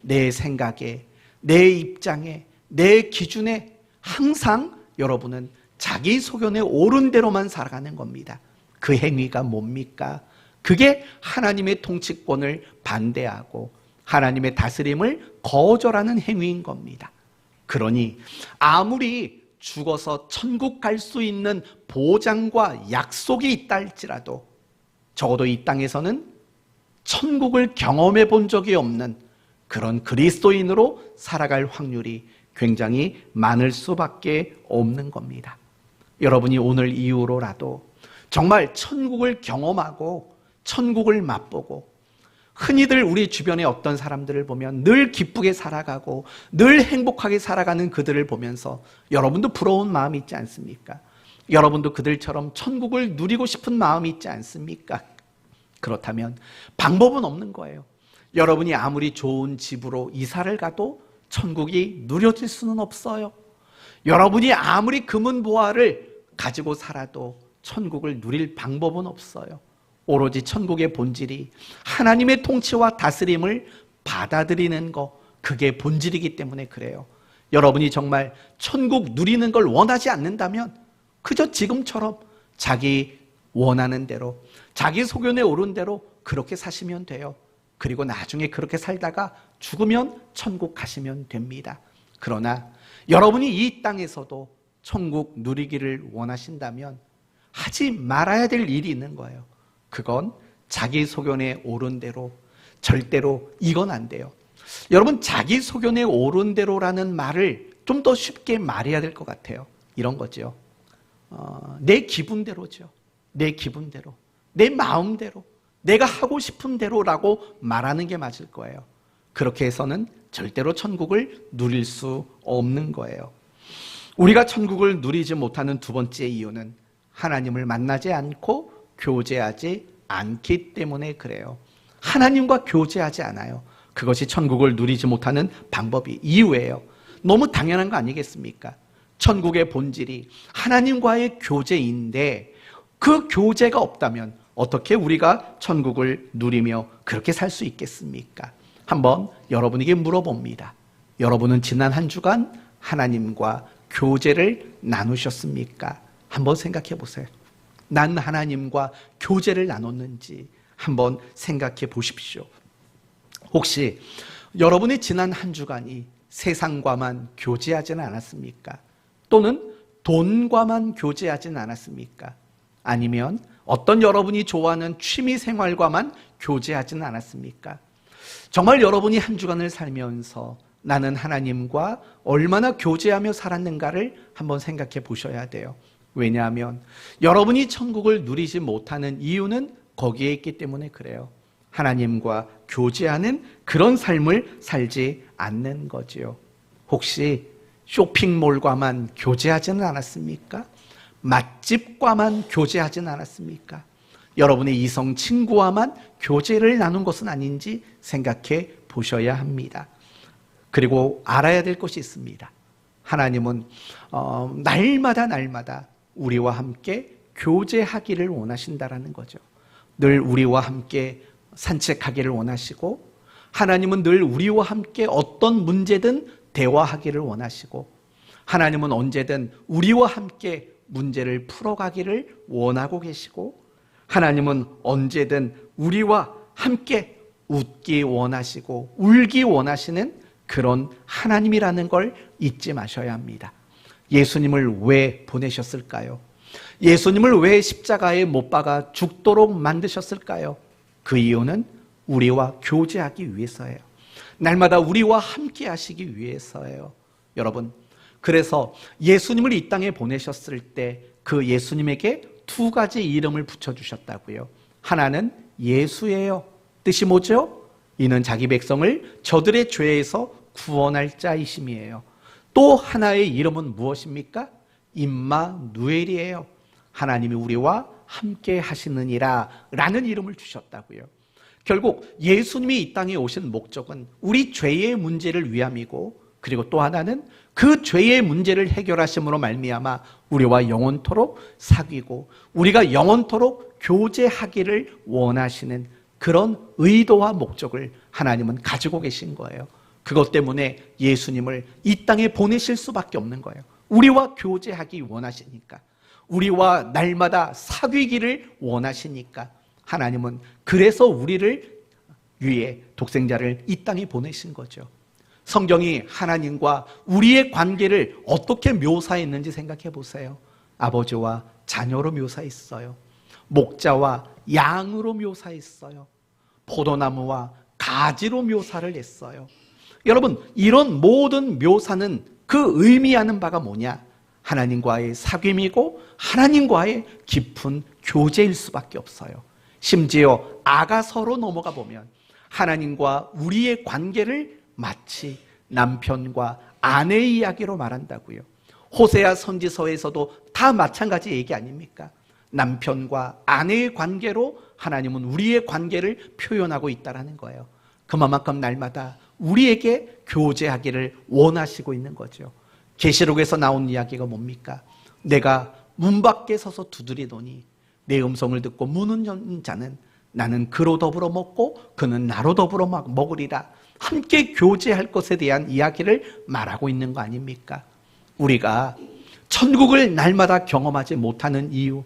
내 생각에, 내 입장에, 내 기준에 항상 여러분은 자기 소견에 옳은 대로만 살아가는 겁니다. 그 행위가 뭡니까? 그게 하나님의 통치권을 반대하고 하나님의 다스림을 거절하는 행위인 겁니다. 그러니 아무리 죽어서 천국 갈 수 있는 보장과 약속이 있다 할지라도 적어도 이 땅에서는 천국을 경험해 본 적이 없는 그런 그리스도인으로 살아갈 확률이 굉장히 많을 수밖에 없는 겁니다. 여러분이 오늘 이후로라도 정말 천국을 경험하고 천국을 맛보고 흔히들 우리 주변에 어떤 사람들을 보면 늘 기쁘게 살아가고 늘 행복하게 살아가는 그들을 보면서 여러분도 부러운 마음이 있지 않습니까? 여러분도 그들처럼 천국을 누리고 싶은 마음이 있지 않습니까? 그렇다면 방법은 없는 거예요. 여러분이 아무리 좋은 집으로 이사를 가도 천국이 누려질 수는 없어요. 여러분이 아무리 금은보화를 가지고 살아도 천국을 누릴 방법은 없어요. 오로지 천국의 본질이 하나님의 통치와 다스림을 받아들이는 것, 그게 본질이기 때문에 그래요. 여러분이 정말 천국 누리는 걸 원하지 않는다면 그저 지금처럼 자기 원하는 대로, 자기 소견에 오른 대로 그렇게 사시면 돼요. 그리고 나중에 그렇게 살다가 죽으면 천국 가시면 됩니다. 그러나 여러분이 이 땅에서도 천국 누리기를 원하신다면 하지 말아야 될 일이 있는 거예요. 그건 자기 소견에 오른 대로, 절대로 이건 안 돼요. 여러분, 자기 소견에 오른 대로라는 말을 좀 더 쉽게 말해야 될 것 같아요. 이런 거죠. 내 기분대로죠. 내 기분대로, 내 마음대로, 내가 하고 싶은 대로라고 말하는 게 맞을 거예요. 그렇게 해서는 절대로 천국을 누릴 수 없는 거예요. 우리가 천국을 누리지 못하는 두 번째 이유는 하나님을 만나지 않고 교제하지 않기 때문에 그래요. 하나님과 교제하지 않아요. 그것이 천국을 누리지 못하는 방법이 이유예요. 너무 당연한 거 아니겠습니까? 천국의 본질이 하나님과의 교제인데 그 교제가 없다면 어떻게 우리가 천국을 누리며 그렇게 살 수 있겠습니까? 한번 여러분에게 물어봅니다. 여러분은 지난 한 주간 하나님과 교제를 나누셨습니까? 한번 생각해 보세요. 난 하나님과 교제를 나눴는지 한번 생각해 보십시오. 혹시 여러분의 지난 한 주간이 세상과만 교제하지는 않았습니까? 또는 돈과만 교제하지는 않았습니까? 아니면 어떤 여러분이 좋아하는 취미 생활과만 교제하지는 않았습니까? 정말 여러분이 한 주간을 살면서 나는 하나님과 얼마나 교제하며 살았는가를 한번 생각해 보셔야 돼요. 왜냐하면 여러분이 천국을 누리지 못하는 이유는 거기에 있기 때문에 그래요. 하나님과 교제하는 그런 삶을 살지 않는 거지요. 혹시 쇼핑몰과만 교제하지는 않았습니까? 맛집과만 교제하지는 않았습니까? 여러분의 이성 친구와만 교제를 나눈 것은 아닌지 생각해 보셔야 합니다. 그리고 알아야 될 것이 있습니다. 하나님은 날마다 우리와 함께 교제하기를 원하신다라는 거죠. 늘 우리와 함께 산책하기를 원하시고, 하나님은 늘 우리와 함께 어떤 문제든 대화하기를 원하시고, 하나님은 언제든 우리와 함께 문제를 풀어가기를 원하고 계시고, 하나님은 언제든 우리와 함께 웃기 원하시고 울기 원하시는 그런 하나님이라는 걸 잊지 마셔야 합니다. 예수님을 왜 보내셨을까요? 예수님을 왜 십자가에 못 박아 죽도록 만드셨을까요? 그 이유는 우리와 교제하기 위해서예요. 날마다 우리와 함께 하시기 위해서예요. 여러분, 그래서 예수님을 이 땅에 보내셨을 때 그 예수님에게 두 가지 이름을 붙여주셨다고요. 하나는 예수예요. 뜻이 뭐죠? 이는 자기 백성을 저들의 죄에서 구원할 자이심이에요. 또 하나의 이름은 무엇입니까? 임마누엘이에요. 하나님이 우리와 함께 하시느니라 라는 이름을 주셨다고요. 결국 예수님이 이 땅에 오신 목적은 우리 죄의 문제를 위함이고, 그리고 또 하나는 그 죄의 문제를 해결하심으로 말미암아 우리와 영원토록 사귀고 우리가 영원토록 교제하기를 원하시는 그런 의도와 목적을 하나님은 가지고 계신 거예요. 그것 때문에 예수님을 이 땅에 보내실 수밖에 없는 거예요. 우리와 교제하기 원하시니까, 우리와 날마다 사귀기를 원하시니까 하나님은 그래서 우리를 위해 독생자를 이 땅에 보내신 거죠. 성경이 하나님과 우리의 관계를 어떻게 묘사했는지 생각해 보세요. 아버지와 자녀로 묘사했어요. 목자와 양으로 묘사했어요. 포도나무와 가지로 묘사를 했어요. 여러분, 이런 모든 묘사는 그 의미하는 바가 뭐냐? 하나님과의 사귐이고 하나님과의 깊은 교제일 수밖에 없어요. 심지어 아가서로 넘어가 보면 하나님과 우리의 관계를 마치 남편과 아내의 이야기로 말한다고요. 호세아 선지서에서도 다 마찬가지 얘기 아닙니까? 남편과 아내의 관계로 하나님은 우리의 관계를 표현하고 있다는 거예요. 그만큼 날마다 우리에게 교제하기를 원하시고 있는 거죠. 계시록에서 나온 이야기가 뭡니까? 내가 문 밖에 서서 두드리노니 내 음성을 듣고 문을 연 자는 나는 그로 더불어 먹고 그는 나로 더불어 먹으리라. 함께 교제할 것에 대한 이야기를 말하고 있는 거 아닙니까? 우리가 천국을 날마다 경험하지 못하는 이유,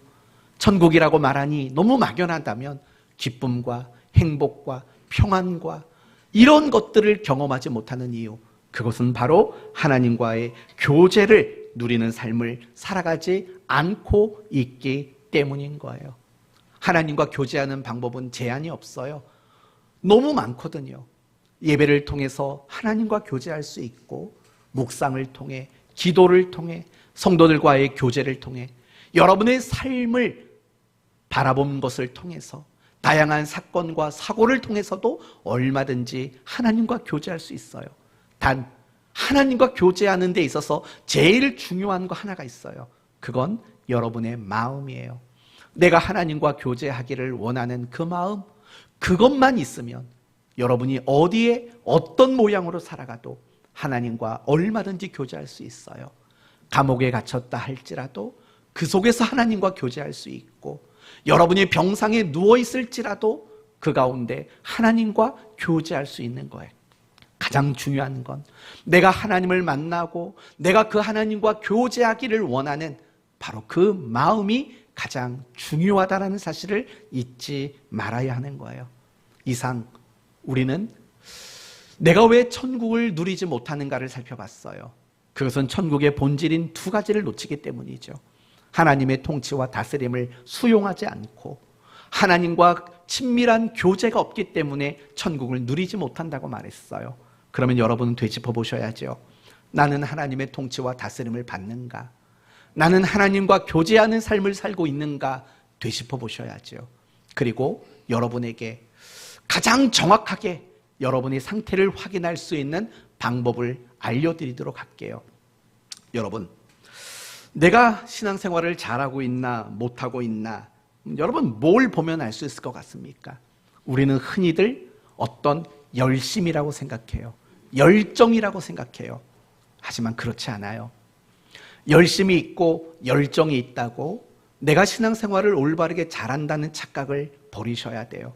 천국이라고 말하니 너무 막연하다면 기쁨과 행복과 평안과 이런 것들을 경험하지 못하는 이유, 그것은 바로 하나님과의 교제를 누리는 삶을 살아가지 않고 있기 때문인 거예요. 하나님과 교제하는 방법은 제한이 없어요. 너무 많거든요. 예배를 통해서 하나님과 교제할 수 있고, 묵상을 통해, 기도를 통해, 성도들과의 교제를 통해, 여러분의 삶을 바라본 것을 통해서, 다양한 사건과 사고를 통해서도 얼마든지 하나님과 교제할 수 있어요. 단 하나님과 교제하는 데 있어서 제일 중요한 거 하나가 있어요. 그건 여러분의 마음이에요. 내가 하나님과 교제하기를 원하는 그 마음, 그것만 있으면 여러분이 어디에 어떤 모양으로 살아가도 하나님과 얼마든지 교제할 수 있어요. 감옥에 갇혔다 할지라도 그 속에서 하나님과 교제할 수 있고, 여러분이 병상에 누워있을지라도 그 가운데 하나님과 교제할 수 있는 거예요. 가장 중요한 건 내가 하나님을 만나고 내가 그 하나님과 교제하기를 원하는 바로 그 마음이 가장 중요하다는 사실을 잊지 말아야 하는 거예요. 이상 우리는 내가 왜 천국을 누리지 못하는가를 살펴봤어요. 그것은 천국의 본질인 두 가지를 놓치기 때문이죠. 하나님의 통치와 다스림을 수용하지 않고 하나님과 친밀한 교제가 없기 때문에 천국을 누리지 못한다고 말했어요. 그러면 여러분은 되짚어 보셔야죠. 나는 하나님의 통치와 다스림을 받는가? 나는 하나님과 교제하는 삶을 살고 있는가? 되짚어 보셔야죠. 그리고 여러분에게 가장 정확하게 여러분의 상태를 확인할 수 있는 방법을 알려드리도록 할게요. 여러분, 내가 신앙생활을 잘하고 있나 못하고 있나, 여러분 뭘 보면 알 수 있을 것 같습니까? 우리는 흔히들 어떤 열심이라고 생각해요. 열정이라고 생각해요. 하지만 그렇지 않아요. 열심이 있고 열정이 있다고 내가 신앙생활을 올바르게 잘한다는 착각을 버리셔야 돼요.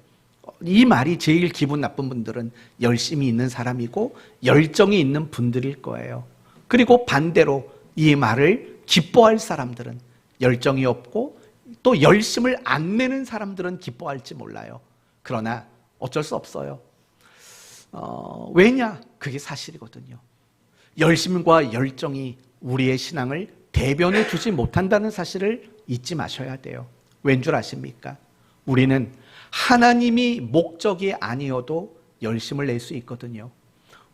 이 말이 제일 기분 나쁜 분들은 열심이 있는 사람이고 열정이 있는 분들일 거예요. 그리고 반대로 이 말을 기뻐할 사람들은, 열정이 없고 또 열심을 안 내는 사람들은 기뻐할지 몰라요. 그러나 어쩔 수 없어요. 왜냐? 그게 사실이거든요. 열심과 열정이 우리의 신앙을 대변해 주지 못한다는 사실을 잊지 마셔야 돼요. 왠 줄 아십니까? 우리는 하나님이 목적이 아니어도 열심을 낼 수 있거든요.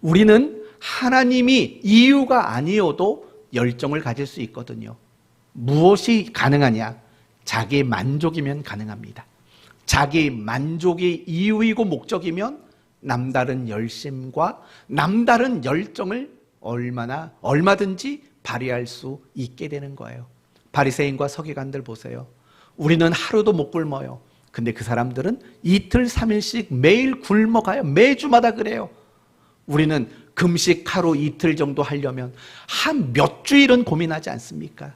우리는 하나님이 이유가 아니어도 열정을 가질 수 있거든요. 무엇이 가능하냐? 자기 만족이면 가능합니다. 자기 만족이 이유이고 목적이면 남다른 열심과 남다른 열정을 얼마든지 발휘할 수 있게 되는 거예요. 바리새인과 서기관들 보세요. 우리는 하루도 못 굶어요. 근데 그 사람들은 이틀, 3일씩 매일 굶어가요. 매주마다 그래요. 우리는 금식 하루 이틀 정도 하려면 한 몇 주일은 고민하지 않습니까?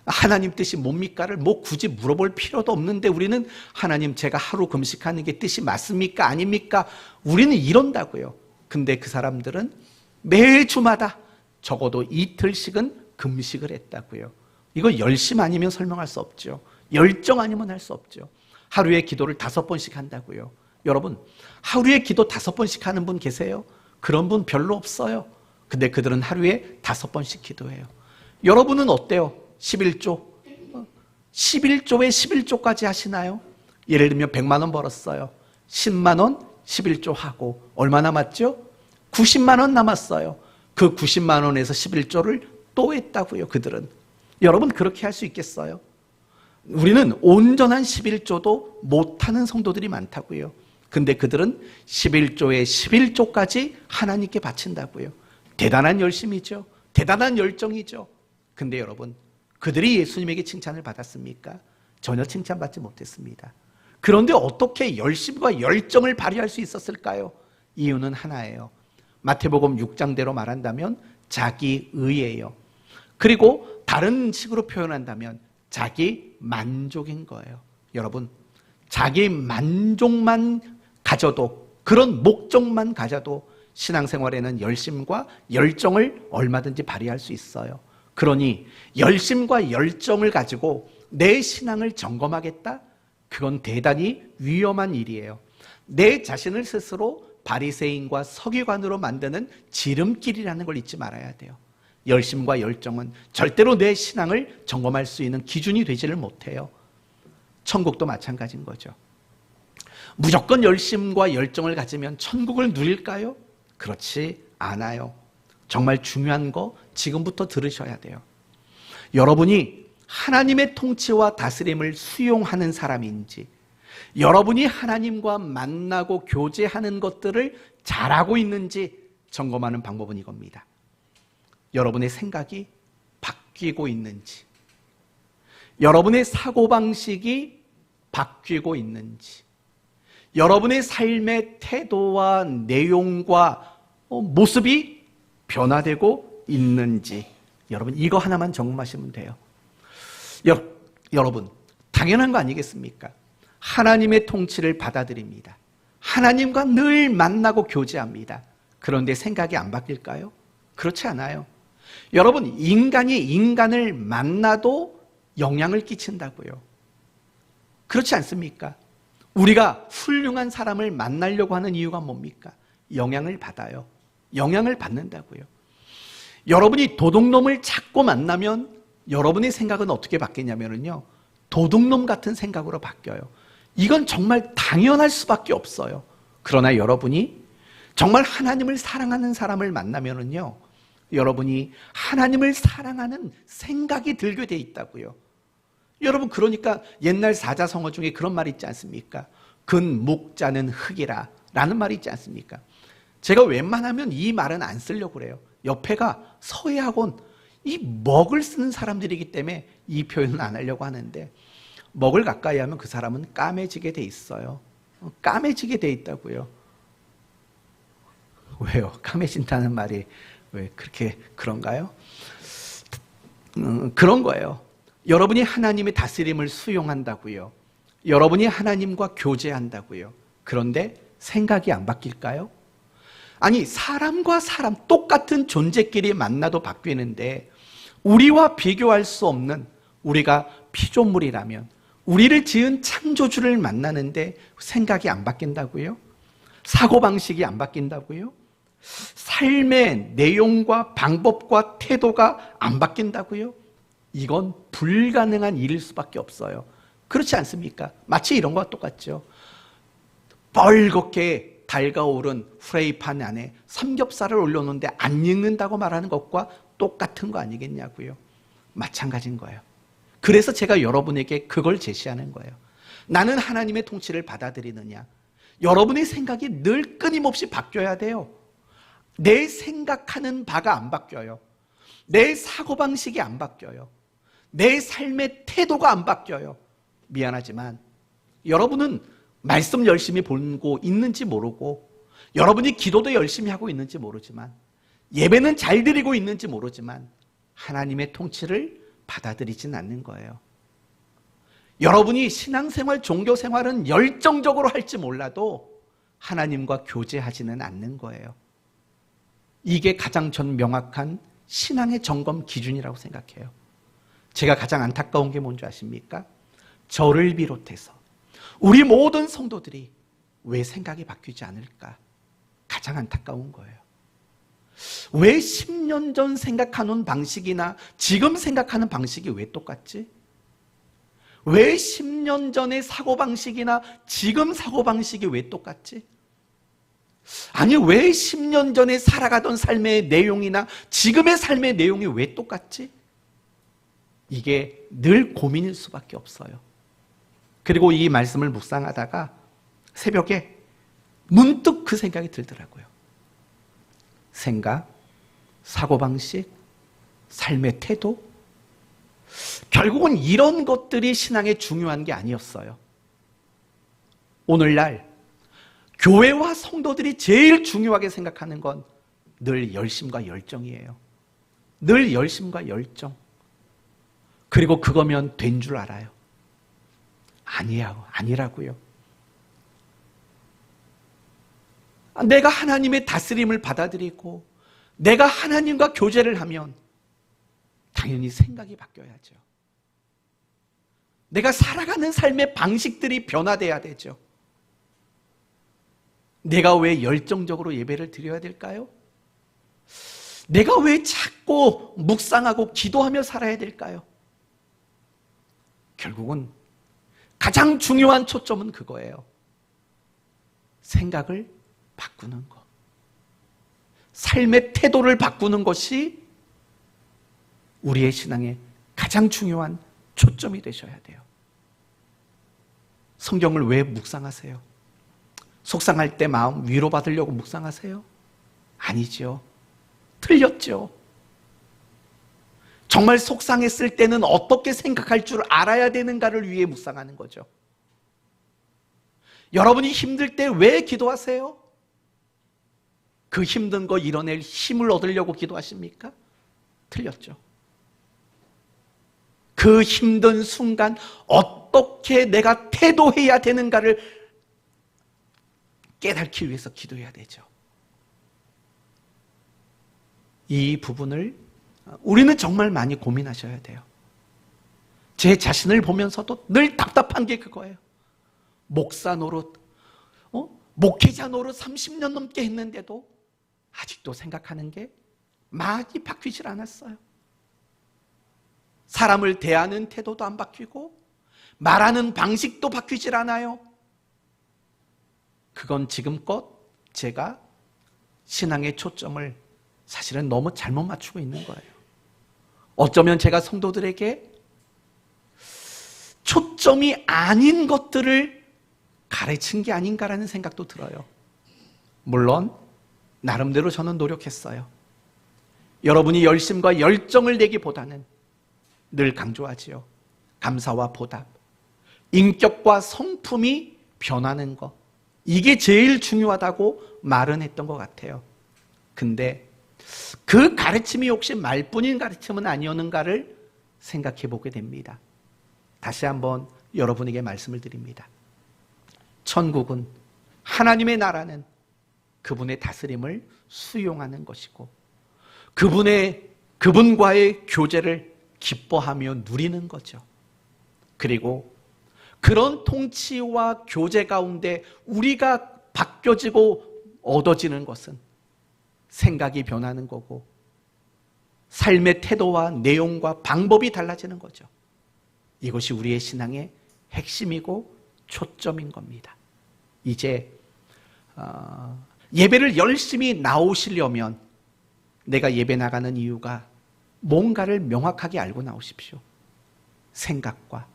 하나님 뜻이 뭡니까를 뭐 굳이 물어볼 필요도 없는데 우리는 하나님 제가 하루 금식하는 게 뜻이 맞습니까? 아닙니까? 우리는 이런다고요. 근데 그 사람들은 매주마다 적어도 이틀씩은 금식을 했다고요. 이거 열심 아니면 설명할 수 없죠. 열정 아니면 할 수 없죠. 하루에 기도를 5번씩 한다고요. 여러분, 하루에 기도 5번씩 하는 분 계세요? 그런 분 별로 없어요. 근데 그들은 하루에 5번씩 기도해요. 여러분은 어때요? 11조. 11조에 11조까지 하시나요? 예를 들면 100만 원 벌었어요. 10만 원 11조 하고 얼마 남았죠? 90만 원 남았어요. 그 90만 원에서 11조를 또 했다고요. 그들은. 여러분 그렇게 할 수 있겠어요? 우리는 온전한 11조도 못하는 성도들이 많다고요. 근데 그들은 11조에 11조까지 하나님께 바친다고요. 대단한 열심이죠. 대단한 열정이죠. 근데 여러분, 그들이 예수님에게 칭찬을 받았습니까? 전혀 칭찬받지 못했습니다. 그런데 어떻게 열심과 열정을 발휘할 수 있었을까요? 이유는 하나예요. 마태복음 6장대로 말한다면 자기 의예요. 그리고 다른 식으로 표현한다면 자기 만족인 거예요. 여러분, 자기 만족만 가져도, 그런 목적만 가져도 신앙생활에는 열심과 열정을 얼마든지 발휘할 수 있어요. 그러니 열심과 열정을 가지고 내 신앙을 점검하겠다? 그건 대단히 위험한 일이에요. 내 자신을 스스로 바리새인과 서기관으로 만드는 지름길이라는 걸 잊지 말아야 돼요. 열심과 열정은 절대로 내 신앙을 점검할 수 있는 기준이 되지를 못해요. 천국도 마찬가지인 거죠. 무조건 열심과 열정을 가지면 천국을 누릴까요? 그렇지 않아요. 정말 중요한 거 지금부터 들으셔야 돼요. 여러분이 하나님의 통치와 다스림을 수용하는 사람인지, 여러분이 하나님과 만나고 교제하는 것들을 잘하고 있는지 점검하는 방법은 이겁니다. 여러분의 생각이 바뀌고 있는지, 여러분의 사고방식이 바뀌고 있는지, 여러분의 삶의 태도와 내용과 모습이 변화되고 있는지, 여러분 이거 하나만 점검하시면 돼요. 여러분 당연한 거 아니겠습니까? 하나님의 통치를 받아들입니다. 하나님과 늘 만나고 교제합니다. 그런데 생각이 안 바뀔까요? 그렇지 않아요. 여러분, 인간이 인간을 만나도 영향을 끼친다고요. 그렇지 않습니까? 우리가 훌륭한 사람을 만나려고 하는 이유가 뭡니까? 영향을 받아요. 영향을 받는다고요. 여러분이 도둑놈을 자꾸 만나면 여러분의 생각은 어떻게 바뀌냐면요, 도둑놈 같은 생각으로 바뀌어요. 이건 정말 당연할 수밖에 없어요. 그러나 여러분이 정말 하나님을 사랑하는 사람을 만나면요, 여러분이 하나님을 사랑하는 생각이 들게 돼 있다고요. 여러분, 그러니까 옛날 사자성어 중에 그런 말이 있지 않습니까? 근묵자는 흙이라 라는 말이 있지 않습니까? 제가 웬만하면 이 말은 안 쓰려고 그래요. 옆에가 서예학원, 이 먹을 쓰는 사람들이기 때문에 이 표현은 안 하려고 하는데, 먹을 가까이 하면 그 사람은 까매지게 돼 있어요. 까매지게 돼 있다고요. 왜요? 까매진다는 말이 왜 그렇게 그런가요? 그런 거예요. 여러분이 하나님의 다스림을 수용한다고요. 여러분이 하나님과 교제한다고요. 그런데 생각이 안 바뀔까요? 아니, 사람과 사람 똑같은 존재끼리 만나도 바뀌는데, 우리와 비교할 수 없는, 우리가 피조물이라면 우리를 지은 창조주를 만나는데 생각이 안 바뀐다고요? 사고방식이 안 바뀐다고요? 삶의 내용과 방법과 태도가 안 바뀐다고요? 이건 불가능한 일일 수밖에 없어요. 그렇지 않습니까? 마치 이런 것과 똑같죠. 뻘겋게 달가오른 프라이팬 안에 삼겹살을 올려놓는데 안 익는다고 말하는 것과 똑같은 거 아니겠냐고요. 마찬가지인 거예요. 그래서 제가 여러분에게 그걸 제시하는 거예요. 나는 하나님의 통치를 받아들이느냐? 여러분의 생각이 늘 끊임없이 바뀌어야 돼요. 내 생각하는 바가 안 바뀌어요. 내 사고방식이 안 바뀌어요. 내 삶의 태도가 안 바뀌어요. 미안하지만 여러분은 말씀 열심히 보고 있는지 모르고, 여러분이 기도도 열심히 하고 있는지 모르지만, 예배는 잘 드리고 있는지 모르지만 하나님의 통치를 받아들이진 않는 거예요. 여러분이 신앙생활, 종교생활은 열정적으로 할지 몰라도 하나님과 교제하지는 않는 거예요. 이게 가장 전 명확한 신앙의 점검 기준이라고 생각해요. 제가 가장 안타까운 게 뭔지 아십니까? 저를 비롯해서 우리 모든 성도들이 왜 생각이 바뀌지 않을까? 가장 안타까운 거예요. 왜 10년 전 생각하는 방식이나 지금 생각하는 방식이 왜 똑같지? 왜 10년 전의 사고방식이나 지금 사고방식이 왜 똑같지? 아니, 왜 10년 전에 살아가던 삶의 내용이나 지금의 삶의 내용이 왜 똑같지? 이게 늘 고민일 수밖에 없어요. 그리고 이 말씀을 묵상하다가 새벽에 문득 그 생각이 들더라고요. 생각, 사고방식, 삶의 태도, 결국은 이런 것들이 신앙에 중요한 게 아니었어요. 오늘날 교회와 성도들이 제일 중요하게 생각하는 건 늘 열심과 열정이에요. 늘 열심과 열정. 그리고 그거면 된 줄 알아요. 아니라고요. 내가 하나님의 다스림을 받아들이고 내가 하나님과 교제를 하면 당연히 생각이 바뀌어야죠. 내가 살아가는 삶의 방식들이 변화돼야 되죠. 내가 왜 열정적으로 예배를 드려야 될까요? 내가 왜 자꾸 묵상하고 기도하며 살아야 될까요? 결국은 가장 중요한 초점은 그거예요. 생각을 바꾸는 것. 삶의 태도를 바꾸는 것이 우리의 신앙의 가장 중요한 초점이 되셔야 돼요. 성경을 왜 묵상하세요? 속상할 때 마음 위로받으려고 묵상하세요? 아니죠. 틀렸죠. 정말 속상했을 때는 어떻게 생각할 줄 알아야 되는가를 위해 묵상하는 거죠. 여러분이 힘들 때 왜 기도하세요? 그 힘든 거 이뤄낼 힘을 얻으려고 기도하십니까? 틀렸죠. 그 힘든 순간 어떻게 내가 태도해야 되는가를 깨닫기 위해서 기도해야 되죠. 이 부분을 우리는 정말 많이 고민하셔야 돼요. 제 자신을 보면서도 늘 답답한 게 그거예요. 목사 노릇, 목회자 노릇 30년 넘게 했는데도 아직도 생각하는 게 많이 바뀌질 않았어요. 사람을 대하는 태도도 안 바뀌고 말하는 방식도 바뀌질 않아요. 그건 지금껏 제가 신앙의 초점을 사실은 너무 잘못 맞추고 있는 거예요. 어쩌면 제가 성도들에게 초점이 아닌 것들을 가르친 게 아닌가라는 생각도 들어요. 물론 나름대로 저는 노력했어요. 여러분이 열심과 열정을 내기보다는 늘 강조하지요. 감사와 보답, 인격과 성품이 변하는 것, 이게 제일 중요하다고 말은 했던 것 같아요. 근데 그 가르침이 혹시 말뿐인 가르침은 아니었는가를 생각해 보게 됩니다. 다시 한번 여러분에게 말씀을 드립니다. 천국은, 하나님의 나라는 그분의 다스림을 수용하는 것이고 그분과의 교제를 기뻐하며 누리는 거죠. 그리고 그런 통치와 교제 가운데 우리가 바뀌어지고 얻어지는 것은 생각이 변하는 거고 삶의 태도와 내용과 방법이 달라지는 거죠. 이것이 우리의 신앙의 핵심이고 초점인 겁니다. 이제 예배를 열심히 나오시려면 내가 예배 나가는 이유가 뭔가를 명확하게 알고 나오십시오. 생각과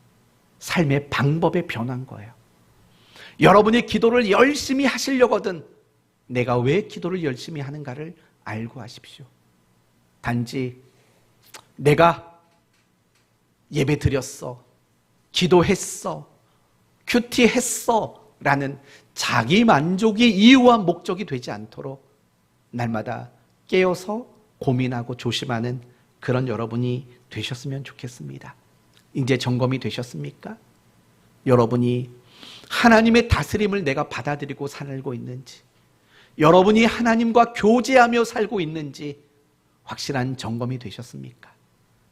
삶의 방법에 변한 거예요. 여러분이 기도를 열심히 하시려거든 내가 왜 기도를 열심히 하는가를 알고 하십시오. 단지 내가 예배 드렸어, 기도했어, 큐티했어 라는 자기 만족이 이유와 목적이 되지 않도록 날마다 깨어서 고민하고 조심하는 그런 여러분이 되셨으면 좋겠습니다. 이제 점검이 되셨습니까? 여러분이 하나님의 다스림을 내가 받아들이고 살고 있는지, 여러분이 하나님과 교제하며 살고 있는지 확실한 점검이 되셨습니까?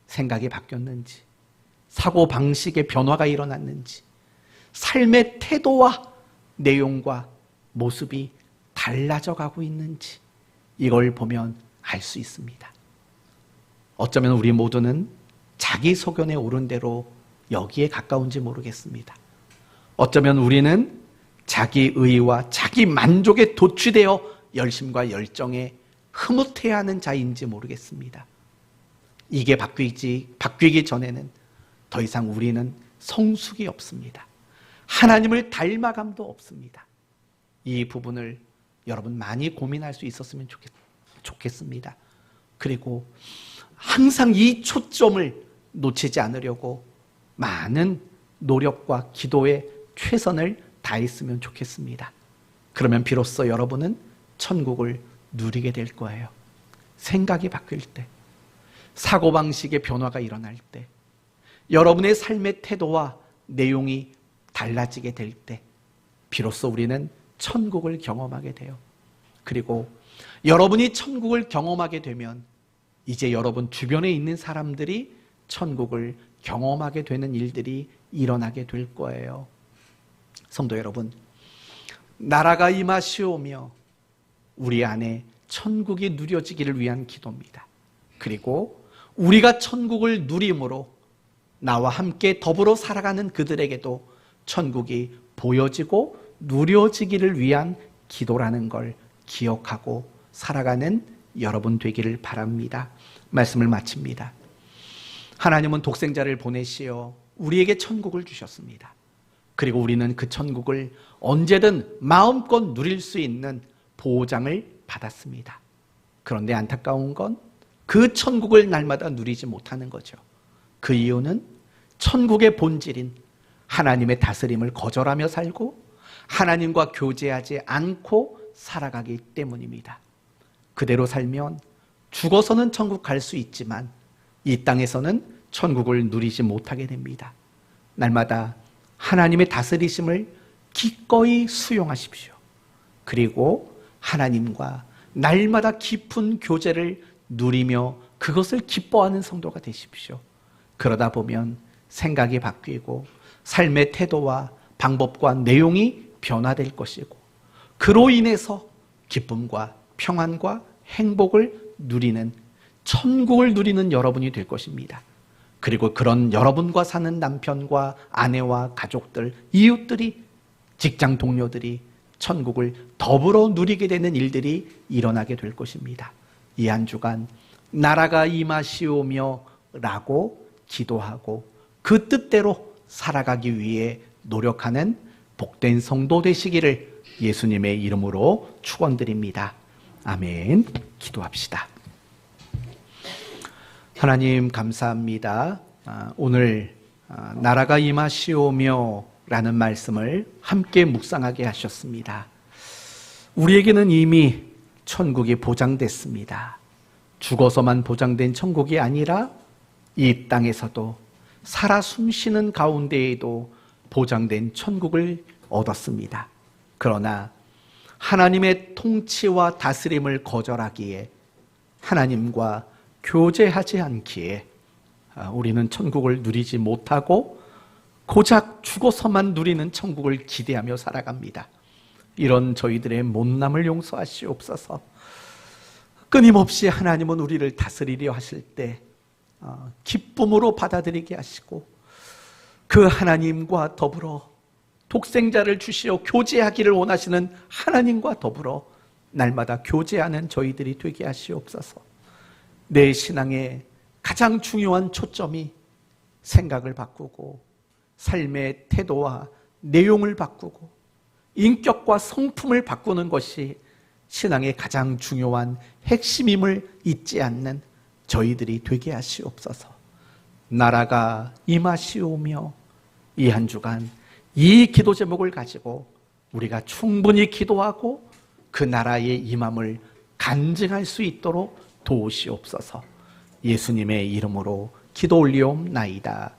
생각이 바뀌었는지, 사고방식의 변화가 일어났는지, 삶의 태도와 내용과 모습이 달라져 가고 있는지 이걸 보면 알 수 있습니다. 어쩌면 우리 모두는 자기 소견에 오른 대로 여기에 가까운지 모르겠습니다. 어쩌면 우리는 자기 의와 자기 만족에 도취되어 열심과 열정에 흐뭇해야 하는 자인지 모르겠습니다. 이게 바뀌기 전에는 더 이상 우리는 성숙이 없습니다. 하나님을 닮아감도 없습니다. 이 부분을 여러분 많이 고민할 수 있었으면 좋겠습니다. 그리고 항상 이 초점을 놓치지 않으려고 많은 노력과 기도에 최선을 다했으면 좋겠습니다. 그러면 비로소 여러분은 천국을 누리게 될 거예요. 생각이 바뀔 때, 사고방식의 변화가 일어날 때, 여러분의 삶의 태도와 내용이 달라지게 될 때 비로소 우리는 천국을 경험하게 돼요. 그리고 여러분이 천국을 경험하게 되면 이제 여러분 주변에 있는 사람들이 천국을 경험하게 되는 일들이 일어나게 될 거예요. 성도 여러분, 나라가 임하시오며 우리 안에 천국이 누려지기를 위한 기도입니다. 그리고 우리가 천국을 누림으로 나와 함께 더불어 살아가는 그들에게도 천국이 보여지고 누려지기를 위한 기도라는 걸 기억하고 살아가는 여러분 되기를 바랍니다. 말씀을 마칩니다. 하나님은 독생자를 보내시어 우리에게 천국을 주셨습니다. 그리고 우리는 그 천국을 언제든 마음껏 누릴 수 있는 보장을 받았습니다. 그런데 안타까운 건 그 천국을 날마다 누리지 못하는 거죠. 그 이유는 천국의 본질인 하나님의 다스림을 거절하며 살고 하나님과 교제하지 않고 살아가기 때문입니다. 그대로 살면 죽어서는 천국 갈 수 있지만 이 땅에서는 천국을 누리지 못하게 됩니다. 날마다 하나님의 다스리심을 기꺼이 수용하십시오. 그리고 하나님과 날마다 깊은 교제를 누리며 그것을 기뻐하는 성도가 되십시오. 그러다 보면 생각이 바뀌고 삶의 태도와 방법과 내용이 변화될 것이고 그로 인해서 기쁨과 평안과 행복을 누리는 천국을 누리는 여러분이 될 것입니다. 그리고 그런 여러분과 사는 남편과 아내와 가족들, 이웃들이, 직장 동료들이 천국을 더불어 누리게 되는 일들이 일어나게 될 것입니다. 이 한 주간 나라가 임하시오며 라고 기도하고 그 뜻대로 살아가기 위해 노력하는 복된 성도 되시기를 예수님의 이름으로 축원드립니다. 아멘. 기도합시다. 하나님 감사합니다. 오늘 나라가 임하시오며 라는 말씀을 함께 묵상하게 하셨습니다. 우리에게는 이미 천국이 보장됐습니다. 죽어서만 보장된 천국이 아니라 이 땅에서도 살아 숨쉬는 가운데에도 보장된 천국을 얻었습니다. 그러나 하나님의 통치와 다스림을 거절하기에 하나님과 교제하지 않기에 우리는 천국을 누리지 못하고 고작 죽어서만 누리는 천국을 기대하며 살아갑니다. 이런 저희들의 못남을 용서하시옵소서. 끊임없이 하나님은 우리를 다스리려 하실 때 기쁨으로 받아들이게 하시고 그 하나님과 더불어 독생자를 주시어 교제하기를 원하시는 하나님과 더불어 날마다 교제하는 저희들이 되게 하시옵소서. 내 신앙의 가장 중요한 초점이 생각을 바꾸고 삶의 태도와 내용을 바꾸고 인격과 성품을 바꾸는 것이 신앙의 가장 중요한 핵심임을 잊지 않는 저희들이 되게 하시옵소서. 나라가 임하시오며 이 한 주간 이 기도 제목을 가지고 우리가 충분히 기도하고 그 나라의 임함을 간증할 수 있도록 도우시옵소서. 예수님의 이름으로 기도 올리옵나이다.